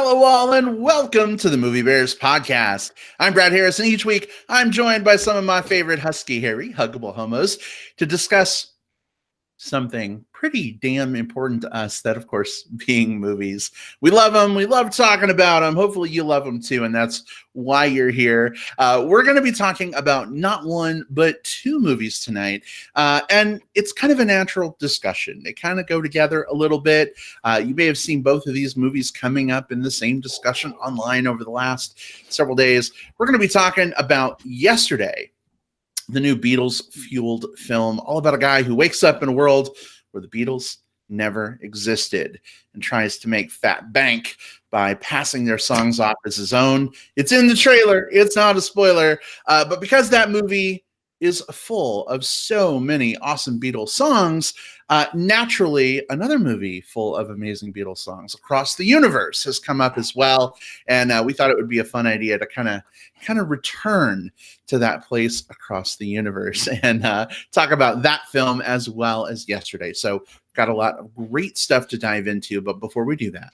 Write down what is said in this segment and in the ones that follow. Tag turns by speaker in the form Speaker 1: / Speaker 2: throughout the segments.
Speaker 1: Hello, all, and welcome to the Movie Bears podcast. I'm Brad Harris, and each week I'm joined by some of my favorite husky, hairy, huggable homos to discuss something pretty damn important to us, that, of course, being movies. We love them. We love talking about them. Hopefully you love them, too, and that's why you're here. We're going to be talking about not one, but two movies tonight, and it's kind of a natural discussion. They kind of go together a little bit. You may have seen both of these movies coming up in the same discussion online over the last several days. We're going to be talking about Yesterday, the new Beatles-fueled film, all about a guy who wakes up in a world where the Beatles never existed and tries to make fat bank by passing their songs off as his own. It's in the trailer. It's not a spoiler. But because that movie is full of so many awesome Beatles songs, naturally, another movie full of amazing Beatles songs, Across the Universe, has come up as well. And we thought it would be a fun idea to kind of return to that place across the universe and talk about that film as well as Yesterday. So got a lot of great stuff to dive into. But before we do that,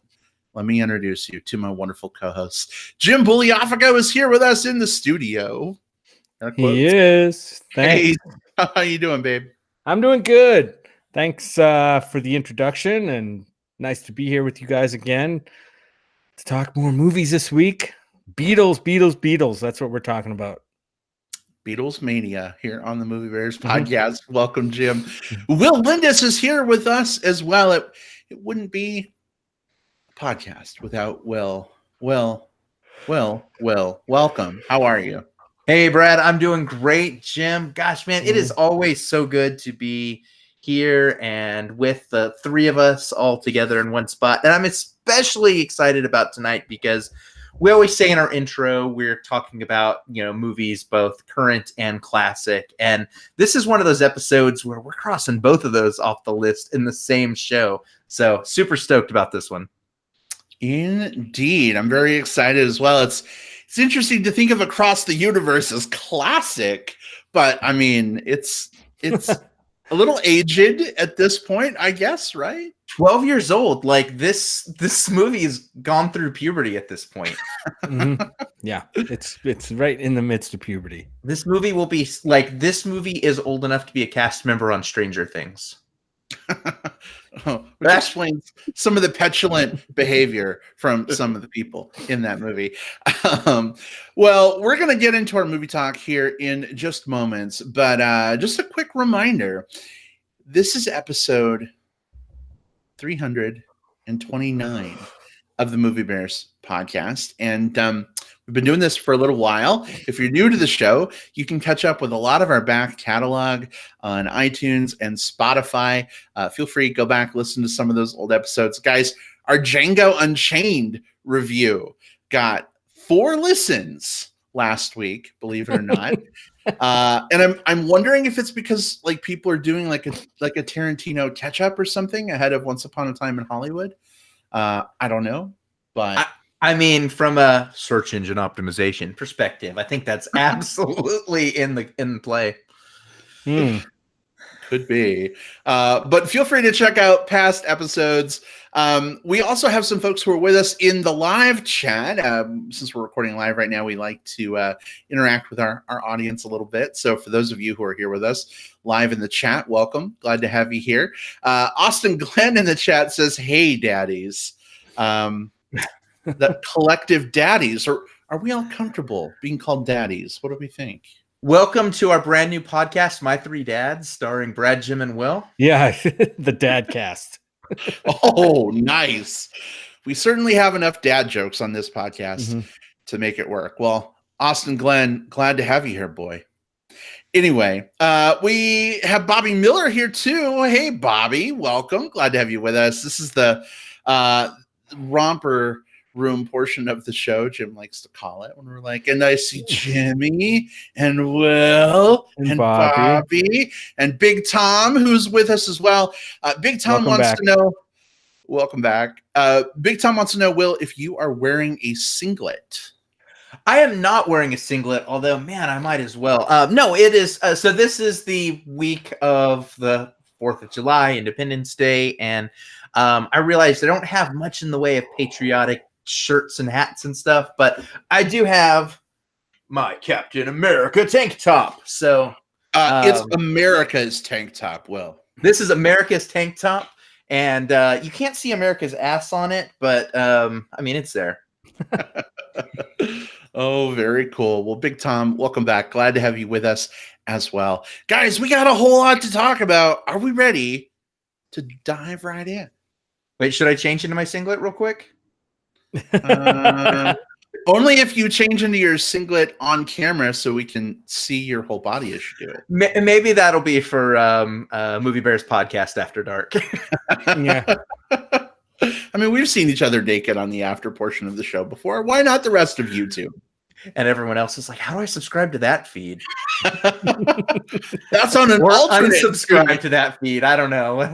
Speaker 1: let me introduce you to my wonderful co-host. Jim Bugliafico is here with us in the studio.
Speaker 2: He is.
Speaker 1: Hey,
Speaker 2: Thanks.
Speaker 1: how you doing, babe?
Speaker 2: I'm doing good. Thanks for the introduction, and nice to be here with you guys again to talk more movies this week. Beatles. That's what we're talking about.
Speaker 1: Beatles Mania here on the Movie Bears podcast. Welcome, Jim. Will Lindis is here with us as well. It wouldn't be a podcast without Will. Will, welcome. How are you?
Speaker 3: Hey, Brad, I'm doing great. Jim, gosh, man, it is always so good to be here and with the three of us all together in one spot. And I'm especially excited about tonight because we always say in our intro, we're talking about, movies, both current and classic. And this is one of those episodes where we're crossing both of those off the list in the same show. So super stoked about this one.
Speaker 1: Indeed. I'm very excited as well. It's interesting to think of Across the Universe as classic, but I mean, it's a little aged at this point, I guess, right?
Speaker 3: 12 years old. Like this movie has gone through puberty at this point.
Speaker 2: Yeah, it's right in the midst of puberty.
Speaker 3: This movie will be like, this movie is old enough to be a cast member on Stranger Things.
Speaker 1: Which explains some of the petulant behavior from some of the people in that movie. Well, we're going to get into our movie talk here in just moments, but just a quick reminder. This is episode 329 of the Movie Bears podcast, and we've been doing this for a little while. If you're new to the show, you can catch up with a lot of our back catalog on iTunes and Spotify. Feel free to go back, listen to some of those old episodes. Guys, our Django Unchained review got 4 listens last week, believe it or not. And I'm wondering if it's because like people are doing like a Tarantino catch-up or something ahead of Once Upon a Time in Hollywood. I don't know, but
Speaker 3: I mean, from a search engine optimization perspective, I think that's absolutely in play.
Speaker 1: Could be. But feel free to check out past episodes. We also have some folks who are with us in the live chat. Since we're recording live right now, we like to interact with our audience a little bit. So for those of you who are here with us live in the chat, welcome. Glad to have you here. Austin Glenn in the chat says, "Hey, daddies." The collective daddies. Are we all comfortable being called daddies? What do we think?
Speaker 3: Welcome to our brand new podcast, My Three Dads, starring Brad, Jim, and Will.
Speaker 2: Yeah, the dad cast.
Speaker 1: Oh, nice. We certainly have enough dad jokes on this podcast to make it work. Well, Austin Glenn, glad to have you here, boy. Anyway, we have Bobby Miller here too. Hey, Bobby, welcome. Glad to have you with us. This is the romper room portion of the show, Jim likes to call it, when we're like, and I see Jimmy and Will and Bobby and Big Tom, who's with us as well. Big Tom wants to know, welcome back. Big Tom wants to know, Will, if you are wearing a singlet.
Speaker 3: I am not wearing a singlet, although, man, I might as well. No, it is. So this is the week of the 4th of July, Independence Day, and I realized I don't have much in the way of patriotic shirts and hats and stuff, but I do have my Captain America tank top. So
Speaker 1: it's America's tank top, Will.
Speaker 3: This is America's tank top, and you can't see America's ass on it, but I mean, it's there.
Speaker 1: Oh, very cool. Well, Big Tom, welcome back. Glad to have you with us as well. Guys, we got a whole lot to talk about. Are we ready to dive right in?
Speaker 3: Wait, should I change into my singlet real quick?
Speaker 1: Only if you change into your singlet on camera so we can see your whole body as you do it.
Speaker 3: Maybe that'll be for Movie Bears podcast after dark.
Speaker 2: Yeah.
Speaker 1: I mean, we've seen each other naked on the after portion of the show before. Why not the rest of you two?
Speaker 3: And everyone else is like, how do I subscribe to that feed?
Speaker 1: That's on an
Speaker 3: or
Speaker 1: alternate
Speaker 3: unsubscribe to that feed. I don't know.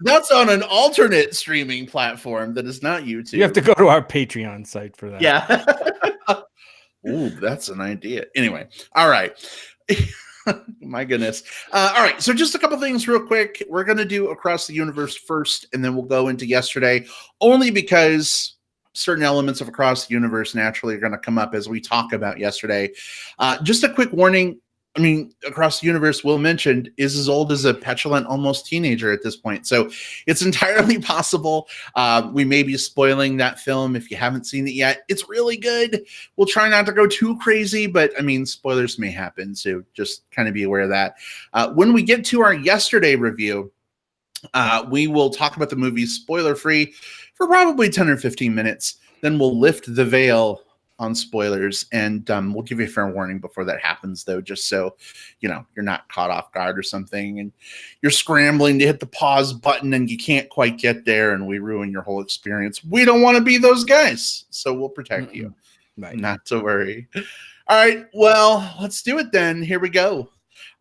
Speaker 1: that's on an alternate streaming platform that is not YouTube.
Speaker 2: You have to go to our Patreon site for that.
Speaker 3: Yeah.
Speaker 1: Ooh, that's an idea. Anyway, all right. My goodness. All right. So just a couple things real quick. We're going to do Across the Universe first, and then we'll go into yesterday, only because certain elements of Across the Universe naturally are going to come up as we talk about yesterday. Just a quick warning. I mean, Across the Universe, Will mentioned, is as old as a petulant, almost teenager at this point. So it's entirely possible we may be spoiling that film if you haven't seen it yet. It's really good. We'll try not to go too crazy, but I mean, spoilers may happen. So just kind of be aware of that. When we get to our yesterday review, we will talk about the movie spoiler-free for probably 10 or 15 minutes. Then we'll lift the veil on spoilers, and we'll give you a fair warning before that happens, though, just so you know you're not caught off guard or something and you're scrambling to hit the pause button and you can't quite get there and we ruin your whole experience. We don't want to be those guys, so we'll protect you.
Speaker 2: Right.
Speaker 1: Not to worry. All right, well, let's do it then. Here we go.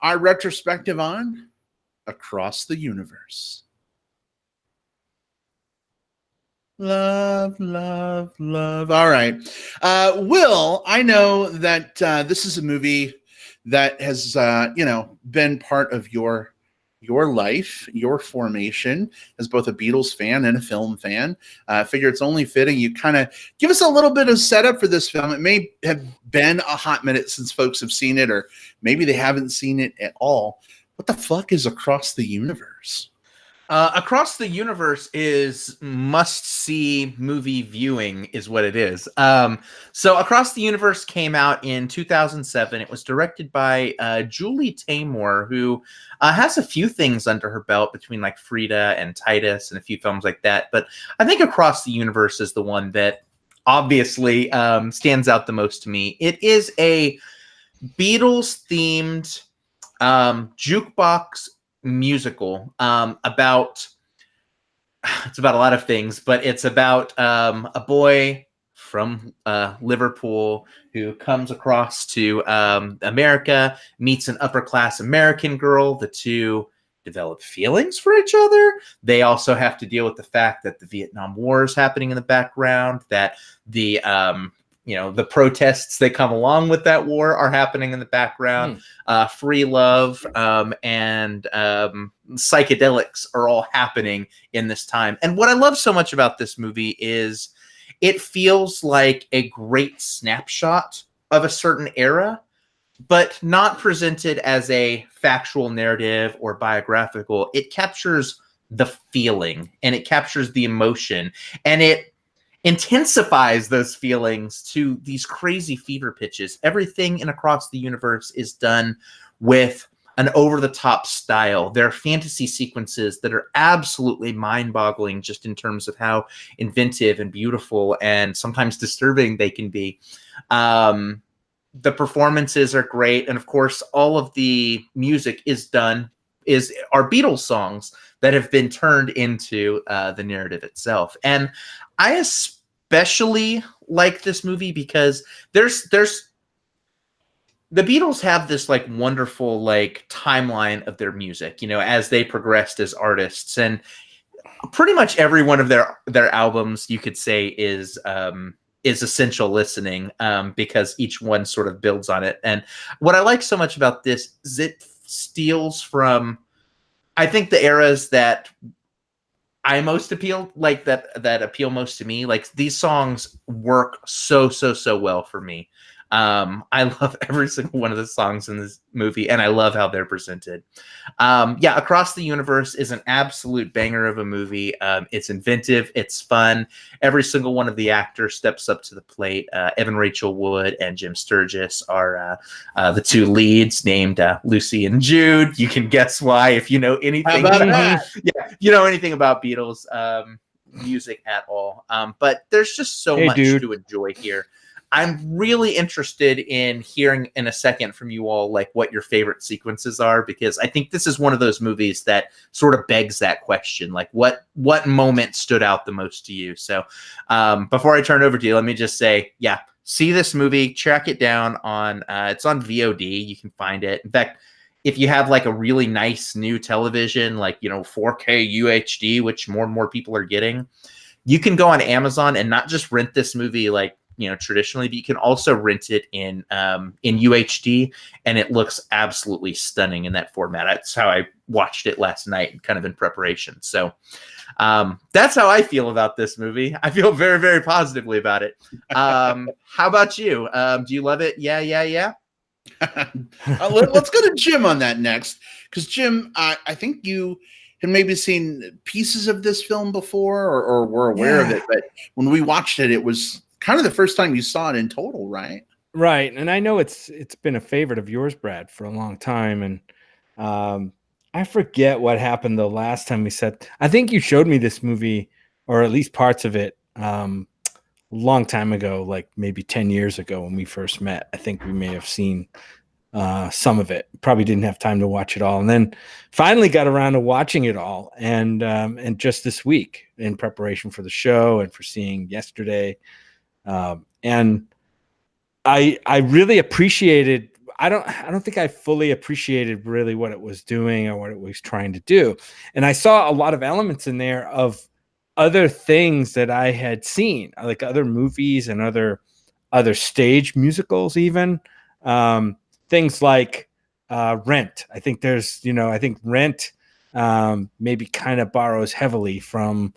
Speaker 1: Our retrospective on Across the Universe. Love, love, love. All right. Will, I know that this is a movie that has, been part of your life, your formation as both a Beatles fan and a film fan. I figure it's only fitting you kind of give us a little bit of setup for this film. It may have been a hot minute since folks have seen it, or maybe they haven't seen it at all. What the fuck is Across the Universe?
Speaker 3: Across the Universe is must-see movie viewing is what it is. So Across the Universe came out in 2007. It was directed by Julie Taymor, who has a few things under her belt between like Frida and Titus and a few films like that. But I think Across the Universe is the one that obviously stands out the most to me. It is a Beatles-themed jukebox musical about a lot of things, but it's about a boy from Liverpool who comes across to America, meets an upper class American girl. The two develop feelings for each other. They also have to deal with the fact that the Vietnam War is happening in the background, that the the protests that come along with that war are happening in the background. Free love and psychedelics are all happening in this time. And what I love so much about this movie is it feels like a great snapshot of a certain era, but not presented as a factual narrative or biographical. It captures the feeling and it captures the emotion, and it intensifies those feelings to these crazy fever pitches. Everything in Across the Universe is done with an over-the-top style. There are fantasy sequences that are absolutely mind-boggling just in terms of how inventive and beautiful and sometimes disturbing they can be. The performances are great, and of course, all of the music are Beatles songs that have been turned into the narrative itself. And I especially like this movie because there's the Beatles have this like wonderful like timeline of their music, as they progressed as artists, and pretty much every one of their albums you could say is essential listening because each one sort of builds on it. And what I like so much about this is it steals from, I think, the eras that I most appeal like that appeal most to me. Like these songs work so well for me. I love every single one of the songs in this movie, and I love how they're presented. Yeah, Across the Universe is an absolute banger of a movie. It's inventive, it's fun. Every single one of the actors steps up to the plate. Evan Rachel Wood and Jim Sturgis are the two leads, named Lucy and Jude. You can guess why if you know anything.
Speaker 1: How about that?
Speaker 3: Yeah, you know anything about Beatles music at all. But there's just so much to enjoy here. I'm really interested in hearing in a second from you all, like what your favorite sequences are, because I think this is one of those movies that sort of begs that question, like what moment stood out the most to you. So before I turn it over to you, let me just say, yeah, see this movie, track it down on, it's on VOD. You can find it. In fact, if you have like a really nice new television, like, 4K UHD, which more and more people are getting, you can go on Amazon and not just rent this movie like, traditionally, but you can also rent it in UHD, and it looks absolutely stunning in that format. That's how I watched it last night, kind of in preparation. So that's how I feel about this movie. I feel very, very positively about it. How about you? Do you love it? Yeah.
Speaker 1: Let's go to Jim on that next, because Jim, I think you had maybe seen pieces of this film before, or were aware of it, but when we watched it, it was kind of the first time you saw it in total, right?
Speaker 2: Right. And I know it's been a favorite of yours, Brad, for a long time. And I forget what happened the last time we said. I think you showed me this movie, or at least parts of it, a long time ago, like maybe 10 years ago when we first met. I think we may have seen some of it. Probably didn't have time to watch it all. And then finally got around to watching it all. And just this week in preparation for the show and for seeing yesterday. And I really appreciated, I don't think I fully appreciated really what it was doing or what it was trying to do. And I saw a lot of elements in there of other things that I had seen, like other movies and other stage musicals, even things like Rent. I think I think Rent maybe kind of borrows heavily from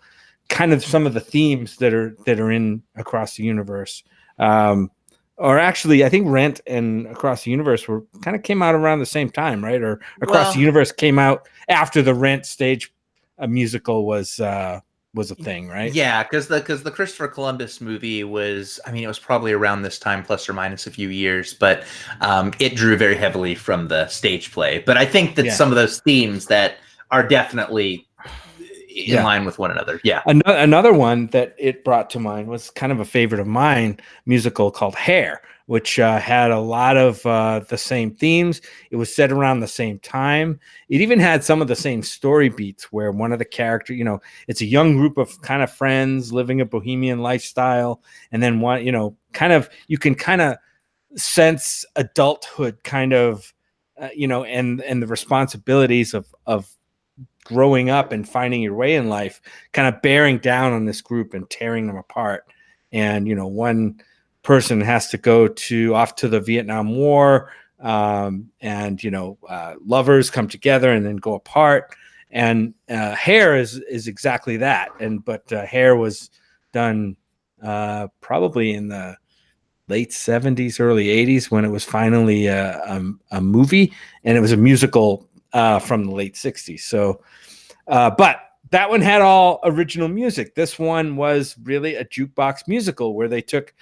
Speaker 2: kind of some of the themes that are in Across the Universe. Or actually, I think Rent and Across the Universe came out around the same time, right? Or Across the Universe came out after the Rent stage musical was a thing, right?
Speaker 3: Yeah, because the Christopher Columbus movie was, it was probably around this time, plus or minus a few years, but it drew very heavily from the stage play. But I think that some of those themes that are definitely in line with one another. Yeah.
Speaker 2: Another one that it brought to mind was kind of a favorite of mine, musical called Hair, which had a lot of the same themes. It was set around the same time. It even had some of the same story beats where one of the characters, it's a young group of kind of friends living a bohemian lifestyle. And then one, you can kind of sense adulthood kind of, and the responsibilities of growing up and finding your way in life, kind of bearing down on this group and tearing them apart. And, one person has to go off to the Vietnam War, and, lovers come together and then go apart. And Hair is exactly that. But Hair was done probably in the late 70s, early 80s, when it was finally a movie, and it was a musical from the late 60s. So, but that one had all original music. This one was really a jukebox musical where they took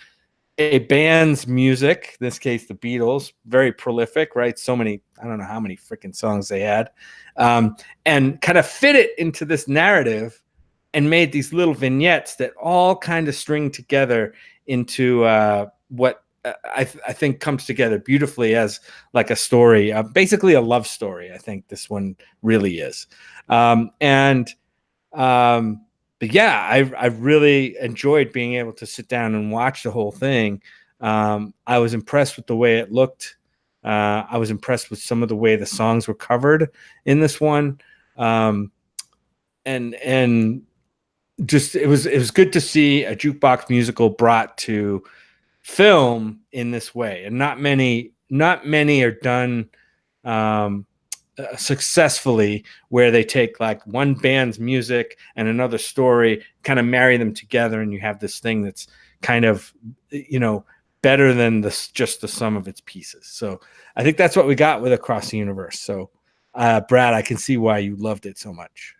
Speaker 2: a band's music, in this case, the Beatles, very prolific, right? So many, I don't know how many freaking songs they had, and kind of fit it into this narrative and made these little vignettes that all kind of string together into what I think comes together beautifully as like a story, basically a love story. I think this one really is. But yeah, I really enjoyed being able to sit down and watch the whole thing. I was impressed with the way it looked. I was impressed with some of the way the songs were covered in this one. And just it was good to see a jukebox musical brought to film in this way. And not many are done successfully, where they take like one band's music and another story, kind of marry them together, and you have this thing that's kind of, better than just the sum of its pieces. So I think that's what we got with Across the Universe. So Brad, I can see why you loved it so much.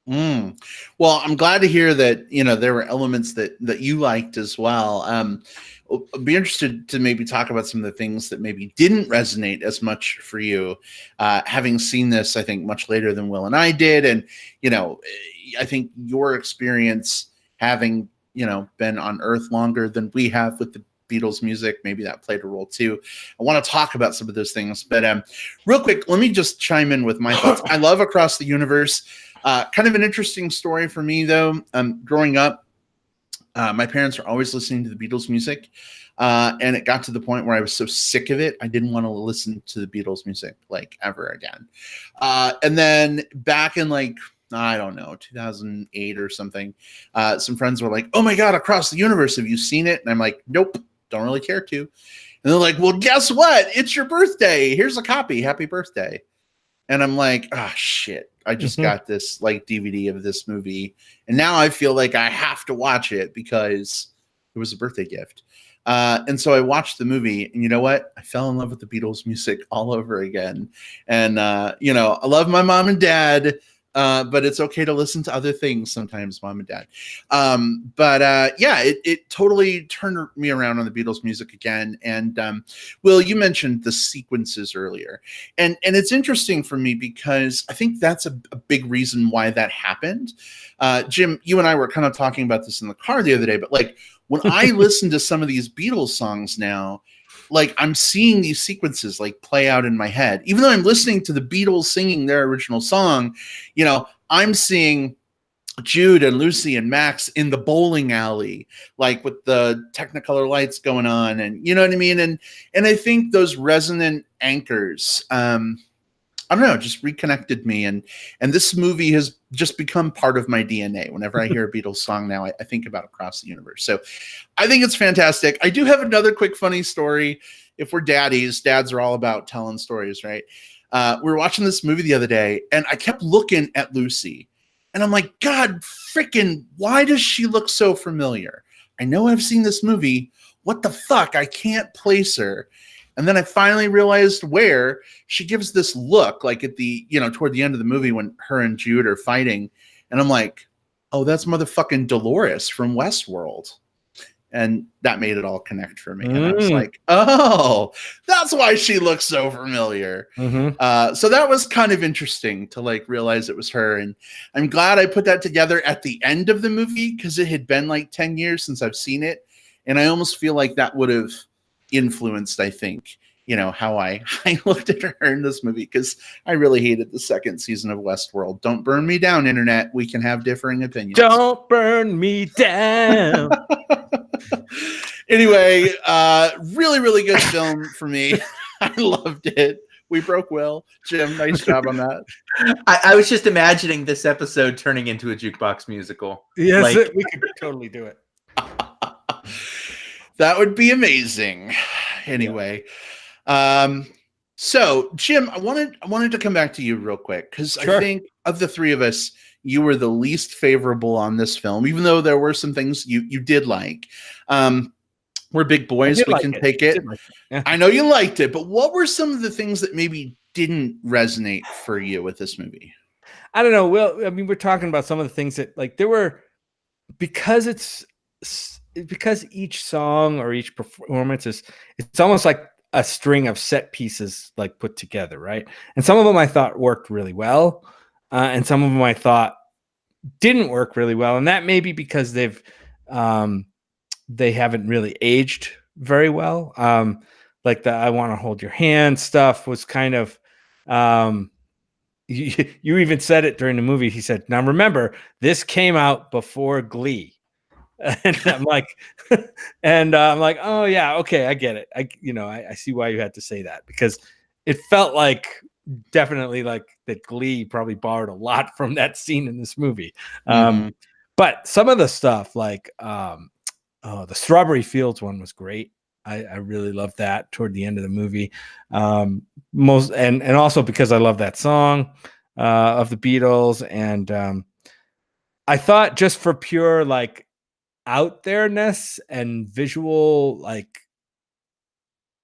Speaker 1: Well, I'm glad to hear that, there were elements that you liked as well. I'd be interested to maybe talk about some of the things that maybe didn't resonate as much for you, having seen this, I think, much later than Will and I did. And, I think your experience having, been on Earth longer than we have with the Beatles music, maybe that played a role too. I want to talk about some of those things, but real quick, let me just chime in with my thoughts. I love Across the Universe. Kind of an interesting story for me, though. Growing up, my parents were always listening to the Beatles music, and it got to the point where I was so sick of it, I didn't want to listen to the Beatles music like ever again. And then back in I don't know, 2008 or something, some friends were like, "Oh my God, Across the Universe, have you seen it?" And I'm like, "Nope, don't really care to." And they're like, "Well, guess what? It's your birthday. Here's a copy. Happy birthday." And I'm like, "Oh shit. I just got this DVD of this movie, and now I feel like I have to watch it because it was a birthday gift." And so I watched the movie, and you know what? I fell in love with the Beatles music all over again. And, I love my mom and dad, but it's okay to listen to other things sometimes, mom and dad. It totally turned me around on the Beatles music again. And Will, you mentioned the sequences earlier, and it's interesting for me because I think that's a big reason why that happened. Jim, you and I were kind of talking about this in the car the other day, but when I listen to some of these Beatles songs now, I'm seeing these sequences play out in my head. Even though I'm listening to the Beatles singing their original song, I'm seeing Jude and Lucy and Max in the bowling alley, with the Technicolor lights going on, and you know what I mean? And I think those resonant anchors, I don't know, just reconnected me. And this movie has just become part of my DNA. Whenever I hear a Beatles song now, I think about Across the Universe. So I think it's fantastic. I do have another quick funny story. If we're dads are all about telling stories, right? We were watching this movie the other day, and I kept looking at Lucy. And I'm like, God freaking, why does she look so familiar? I know I've seen this movie. What the fuck? I can't place her. And then I finally realized where. She gives this look at the, toward the end of the movie when her and Jude are fighting. And I'm like, oh, that's motherfucking Dolores from Westworld. And that made it all connect for me. And I was like, oh, that's why she looks so familiar. So that was kind of interesting to realize it was her. And I'm glad I put that together at the end of the movie because it had been 10 years since I've seen it. And I almost feel like that would have influenced, I think, how I looked at her in this movie, because I really hated the second season of Westworld. Don't burn me down, internet. We can have differing opinions.
Speaker 2: Don't burn me down.
Speaker 1: Anyway, really, really good film for me. I loved it. We broke Will. Jim, nice job on that.
Speaker 3: I was just imagining this episode turning into a jukebox musical.
Speaker 2: Yes, we could totally do it.
Speaker 1: That would be amazing. Anyway, so Jim, I wanted to come back to you real quick because I think of the three of us, you were the least favorable on this film, even though there were some things you did like. We're big boys; we can take it. Yeah. I know you liked it, but what were some of the things that maybe didn't resonate for you with this movie?
Speaker 2: I don't know. Well, I mean, we're talking about some of the things that there were, because each song or each performance it's almost like a string of set pieces put together, right? And some of them I thought worked really well, and some of them I thought didn't work really well, and that may be because they haven't really aged very well. Like the "I Want to Hold Your Hand" stuff was kind of you even said it during the movie. He said, "Now remember, this came out before Glee." And I'm like, oh yeah, okay, I get it. I see why you had to say that, because it felt definitely that Glee probably borrowed a lot from that scene in this movie. But some of the stuff the Strawberry Fields one was great. I really love that toward the end of the movie. Most and also because I love that song of the Beatles, and I thought just for pure like out there-ness and visual like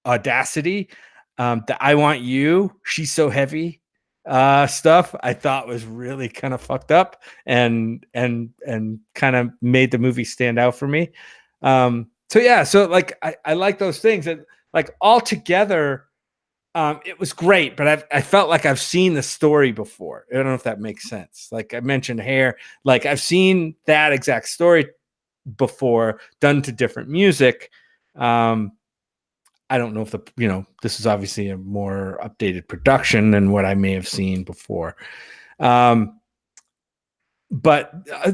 Speaker 2: audacity, the I Want You, She's So Heavy stuff I thought was really kind of fucked up and kind of made the movie stand out for me. So yeah, so like I like those things, and like all together it was great, but I felt like I've seen the story before. I don't know if that makes sense. Like I mentioned Hair, like I've seen that exact story before done to different music. I don't know if this is obviously a more updated production than what I may have seen before. But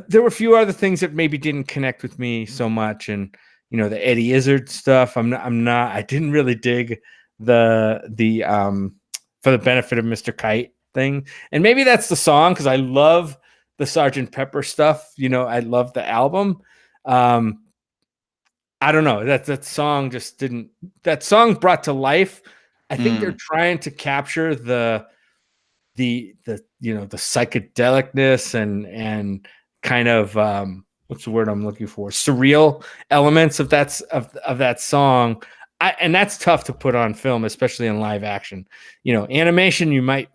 Speaker 2: there were a few other things that maybe didn't connect with me so much. And, the Eddie Izzard stuff, I didn't really dig the For the Benefit of Mr. Kite thing. And maybe that's the song, because I love the Sgt. Pepper stuff. I love the album. I don't know, that song just didn't. That song brought to life. I think they're trying to capture the psychedelicness and kind of what's the word I'm looking for? Surreal elements of that song. And that's tough to put on film, especially in live action. Animation, you might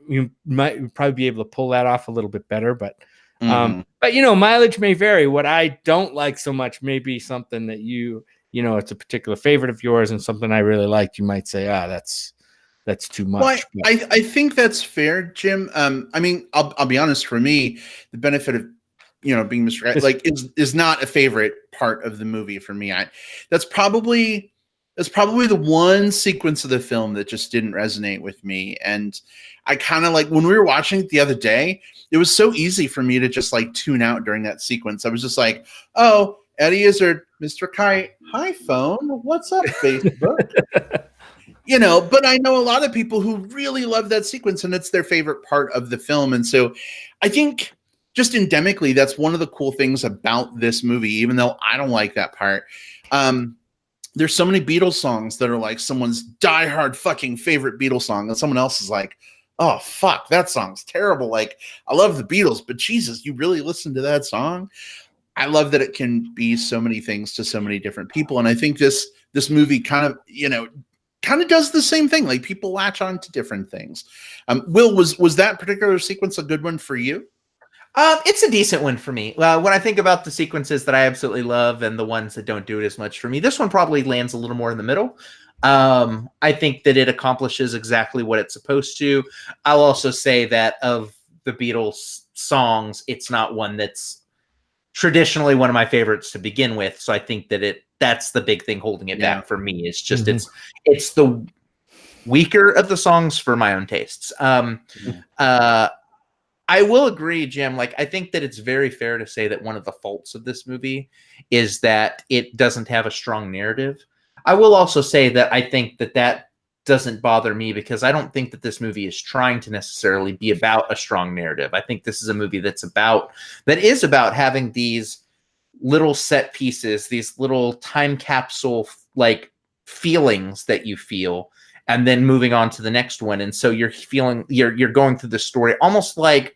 Speaker 2: probably be able to pull that off a little bit better, but mileage may vary. What I don't like so much may be something that it's a particular favorite of yours, and something I really liked. You might say, that's too much.
Speaker 1: Well, I think that's fair, Jim. I mean, I'll be honest. For me, the benefit of being Mr. Kite, like is not a favorite part of the movie for me. That's probably the one sequence of the film that just didn't resonate with me. And I kind of like, when we were watching it the other day, it was so easy for me to just like tune out during that sequence. I was just like, oh, Eddie Izzard, Mr. Kite, hi phone, what's up, Facebook? But I know a lot of people who really love that sequence, and it's their favorite part of the film. And so I think just endemically, that's one of the cool things about this movie, even though I don't like that part. There's so many Beatles songs that are like someone's diehard fucking favorite Beatles song, and someone else is like, oh, fuck, that song's terrible. Like, I love the Beatles, but Jesus, you really listen to that song? I love that it can be so many things to so many different people. And I think this movie kind of does the same thing. Like, people latch on to different things. Will, was that particular sequence a good one for you?
Speaker 3: It's a decent one for me. When I think about the sequences that I absolutely love and the ones that don't do it as much for me, this one probably lands a little more in the middle. I think that it accomplishes exactly what it's supposed to. I'll also say that of the Beatles songs, it's not one that's traditionally one of my favorites to begin with. So I think that that's the big thing holding it back for me. It's just it's the weaker of the songs for my own tastes. I will agree, Jim. Like, I think that it's very fair to say that one of the faults of this movie is that it doesn't have a strong narrative. I will also say that I think that doesn't bother me, because I don't think that this movie is trying to necessarily be about a strong narrative. I think this is a movie that is about having these little set pieces, these little time capsule like feelings that you feel, and then moving on to the next one. And so you're going through the story almost like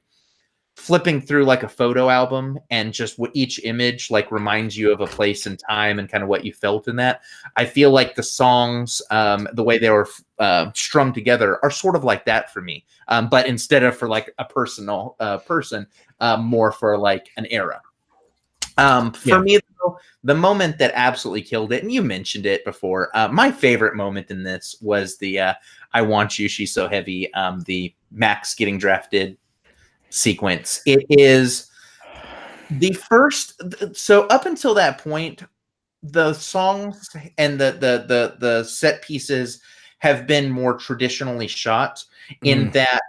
Speaker 3: flipping through like a photo album, and just what each image like reminds you of a place and time and kind of what you felt in that. I feel like the songs, the way they were strung together, are sort of like that for me. But instead of for like a personal person, more for like an era. For me, though, the moment that absolutely killed it, and you mentioned it before, my favorite moment in this was the I Want You, She's So Heavy, the Max getting drafted sequence. It is the first. So up until that point, the songs and the set pieces have been more traditionally shot, in that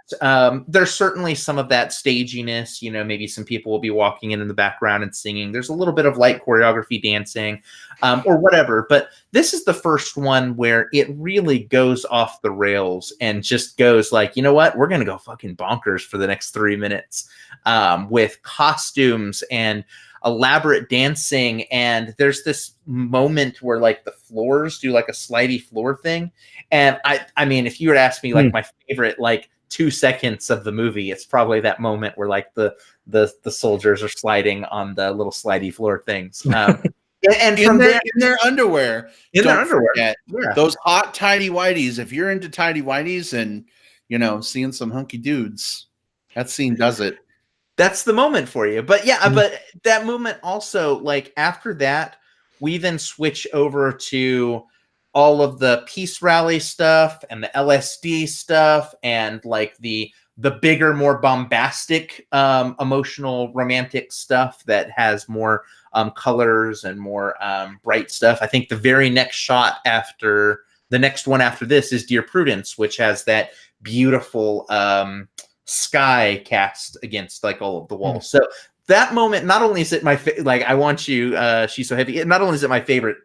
Speaker 3: there's certainly some of that staginess. Maybe some people will be walking in the background and singing. There's a little bit of light choreography, dancing, or whatever. But this is the first one where it really goes off the rails and just goes like, you know what? We're going to go fucking bonkers for the next 3 minutes with costumes. And elaborate dancing, and there's this moment where like the floors do like a slidey floor thing. And I mean, if you were to ask me like my favorite like 2 seconds of the movie, it's probably that moment where like the soldiers are sliding on the little slidey floor things. And from
Speaker 1: in their underwear. Don't forget
Speaker 3: yeah.
Speaker 1: those hot tidy whities. If you're into tidy whities and seeing some hunky dudes, that scene does it.
Speaker 3: That's the moment for you. But yeah, but that moment also, like after that, we then switch over to all of the peace rally stuff and the LSD stuff and like the bigger, more bombastic, emotional, romantic stuff that has more colors and more bright stuff. I think the very next shot after the next one after this is Dear Prudence, which has that beautiful sky cast against like all of the walls. So that moment, not only is it my like I Want You, She's So Heavy, not only is it my favorite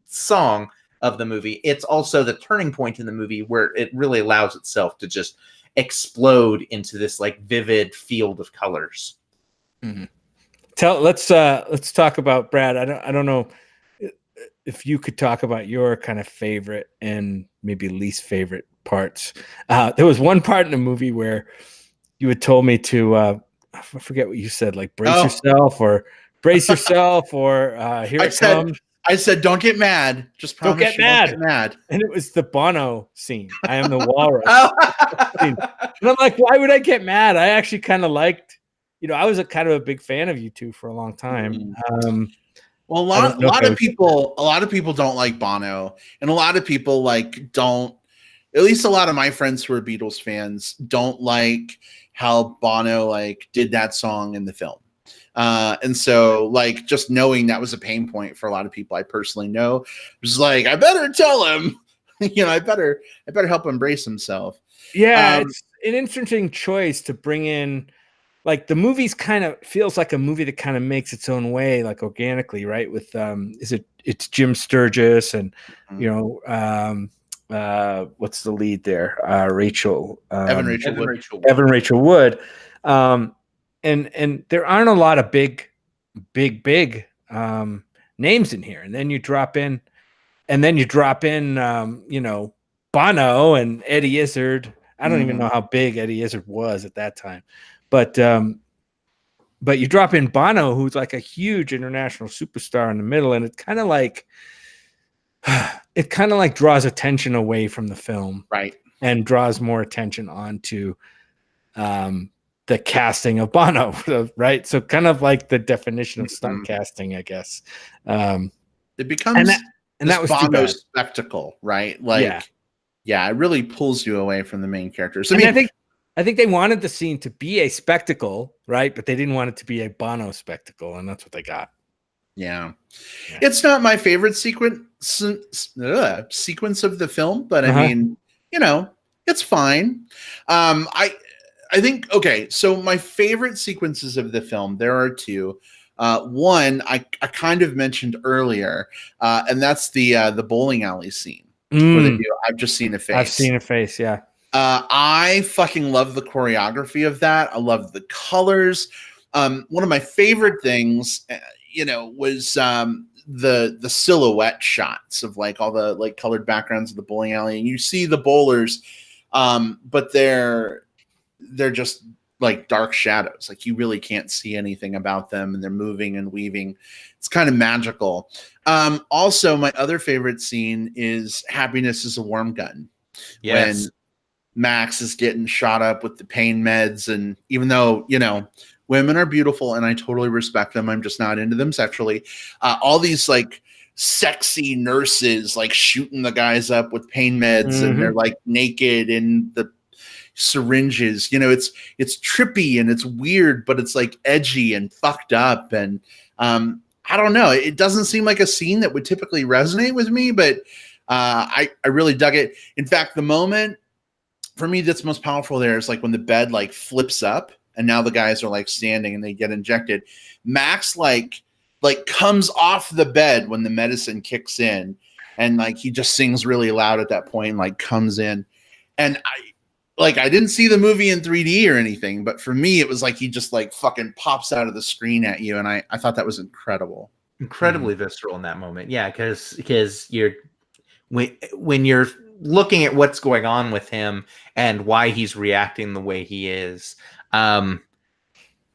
Speaker 3: song of the movie, it's also the turning point in the movie where it really allows itself to just explode into this like vivid field of colors.
Speaker 2: Let's talk about, Brad. I don't know if you could talk about your kind of favorite and maybe least favorite parts. There was one part in the movie where you had told me to I forget what you said, like brace yourself or here it comes.
Speaker 1: I said, don't get mad. Just promise
Speaker 2: don't get
Speaker 1: mad.
Speaker 2: And it was the Bono scene. I Am the Walrus. And I'm like, why would I get mad? I actually kind of liked, I was a kind of a big fan of U2 for a long time.
Speaker 1: Well, a lot of people don't like Bono, and a lot of people like don't. At least a lot of my friends who are Beatles fans don't like how Bono like did that song in the film. And so like just knowing that was a pain point for a lot of people I personally know, was like, I better tell him, I better help him brace himself.
Speaker 2: Yeah. It's an interesting choice to bring in, like the movie's kind of feels like a movie that kind of makes its own way, like organically, right? With, it's Jim Sturgis and, what's the lead there? Evan Rachel Wood. And there aren't a lot of big names in here. And then you drop in, Bono and Eddie Izzard. I don't even know how big Eddie Izzard was at that time, but you drop in Bono, who's like a huge international superstar in the middle. And it's kind of like, draws attention away from the film,
Speaker 1: right? And
Speaker 2: draws more attention onto, the casting of Bono, right? So kind of like the definition of stunt casting, I guess.
Speaker 1: It becomes that was Bono spectacle, right? Like, yeah, it really pulls you away from the main characters.
Speaker 2: I think they wanted the scene to be a spectacle, right? But they didn't want it to be a Bono spectacle, and that's what they got.
Speaker 1: Yeah. It's not my favorite sequence of the film, but I mean, it's fine. I think, okay, so my favorite sequences of the film, there are two. One I kind of mentioned earlier, and that's the bowling alley scene where they do I've Just Seen a Face.
Speaker 2: I've Seen a Face, yeah.
Speaker 1: I fucking love the choreography of that. I love the colors. One of my favorite things, was the silhouette shots of like all the like colored backgrounds of the bowling alley, and you see the bowlers, but they're just like dark shadows. Like you really can't see anything about them, and they're moving and weaving. It's kind of magical. Also, my other favorite scene is Happiness is a Warm Gun. Yes. When Max is getting shot up with the pain meds, and even though, women are beautiful and I totally respect them, I'm just not into them sexually. All these like sexy nurses like shooting the guys up with pain meds, and they're like naked in the syringes. It's trippy and it's weird, but it's like edgy and fucked up. And I don't know, it doesn't seem like a scene that would typically resonate with me, but I really dug it. In fact, the moment for me that's most powerful there is like when the bed like flips up and now the guys are like standing and they get injected. Max like comes off the bed when the medicine kicks in, and like he just sings really loud at that point, like comes in. And like I didn't see the movie in 3D or anything, but for me, it was like he just like fucking pops out of the screen at you, and I thought that was incredible.
Speaker 3: Incredibly visceral in that moment. Yeah, because you're when you're looking at what's going on with him and why he's reacting the way he is.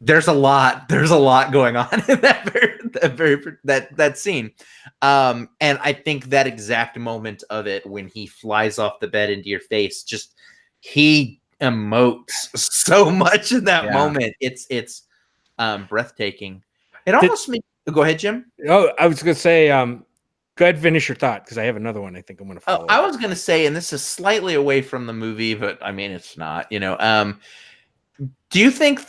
Speaker 3: There's a lot going on in that scene. And I think that exact moment of it when he flies off the bed into your face, just he emotes so much in that moment. It's breathtaking. It almost makes go ahead, Jim.
Speaker 2: Oh, I was gonna say, go ahead, finish your thought, because I have another one I think I'm gonna follow.
Speaker 3: I was gonna say, and this is slightly away from the movie, but I mean it's not, do you think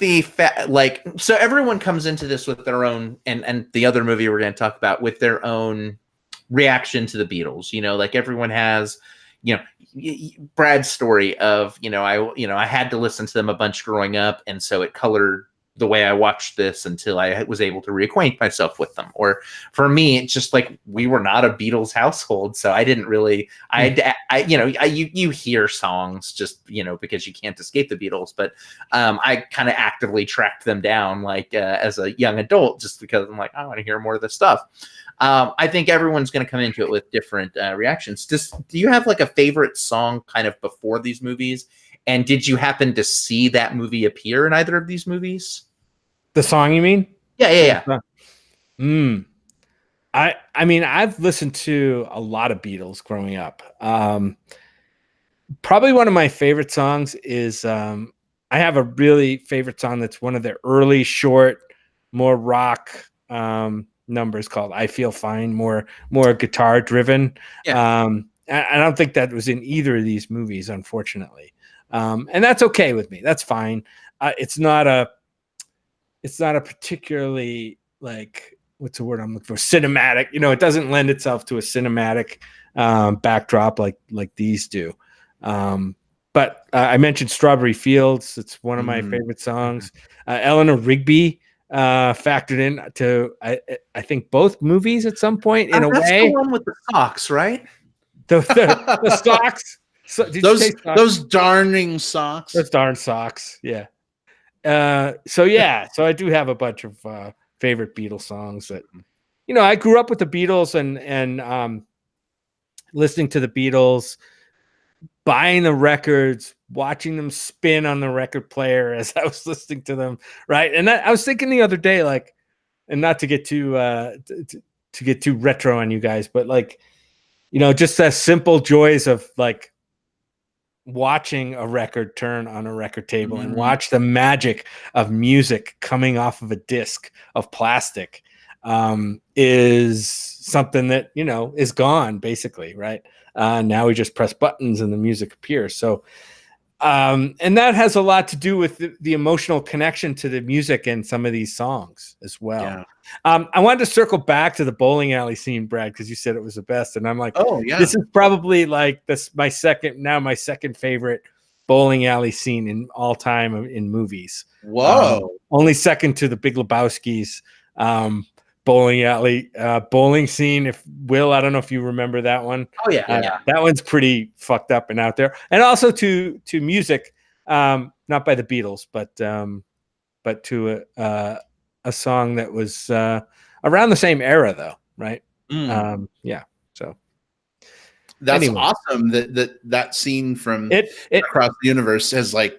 Speaker 3: so everyone comes into this with their own, and the other movie we're going to talk about, with their own reaction to the Beatles, like everyone has, Brad's story of, I had to listen to them a bunch growing up, and so it colored the way I watched this until I was able to reacquaint myself with them. Or for me, it's just like we were not a Beatles household, so I didn't really. You hear songs just because you can't escape the Beatles, but I kind of actively tracked them down as a young adult just because I'm like I want to hear more of this stuff. I think everyone's going to come into it with different reactions. Do you have like a favorite song kind of before these movies? And did you happen to see that movie appear in either of these movies?
Speaker 2: The song, you mean?
Speaker 3: Yeah.
Speaker 2: I mean, I've listened to a lot of Beatles growing up. Probably one of my favorite songs is I have a really favorite song that's one of their early, short, more rock numbers called "I Feel Fine," more guitar driven.
Speaker 3: Yeah.
Speaker 2: I don't think that was in either of these movies, unfortunately. And that's okay with me. That's fine. It's not a particularly like, what's the word I'm looking for? Cinematic. It doesn't lend itself to a cinematic backdrop like these do. But I mentioned Strawberry Fields. It's one of my favorite songs. Eleanor Rigby factored in to I think both movies at some point in a way.
Speaker 3: That's the one with the socks, right?
Speaker 2: The socks. So,
Speaker 1: those darning socks.
Speaker 2: Those darn socks. Yeah. So I do have a bunch of favorite Beatles songs that, I grew up with the Beatles and listening to the Beatles, buying the records, watching them spin on the record player as I was listening to them. Right. And I was thinking the other day, like, and not to get too retro on you guys, but like, just the simple joys of like watching a record turn on a record table and watch the magic of music coming off of a disc of plastic is something that, is gone basically. Right. Now we just press buttons and the music appears. So, and that has a lot to do with the emotional connection to the music and some of these songs as well. Yeah. I wanted to circle back to the bowling alley scene, Brad, because you said it was the best. And I'm like, oh yeah, this is probably like my second favorite bowling alley scene in all time in movies.
Speaker 1: Whoa.
Speaker 2: Only second to the Big Lebowski's bowling alley bowling scene. If Will, I don't know if you remember that one.
Speaker 3: Oh yeah.
Speaker 2: That one's pretty fucked up and out there. And also to music, not by the Beatles, but to a song that was around the same era though, right? Yeah. So
Speaker 1: that's awesome that scene from across the universe has like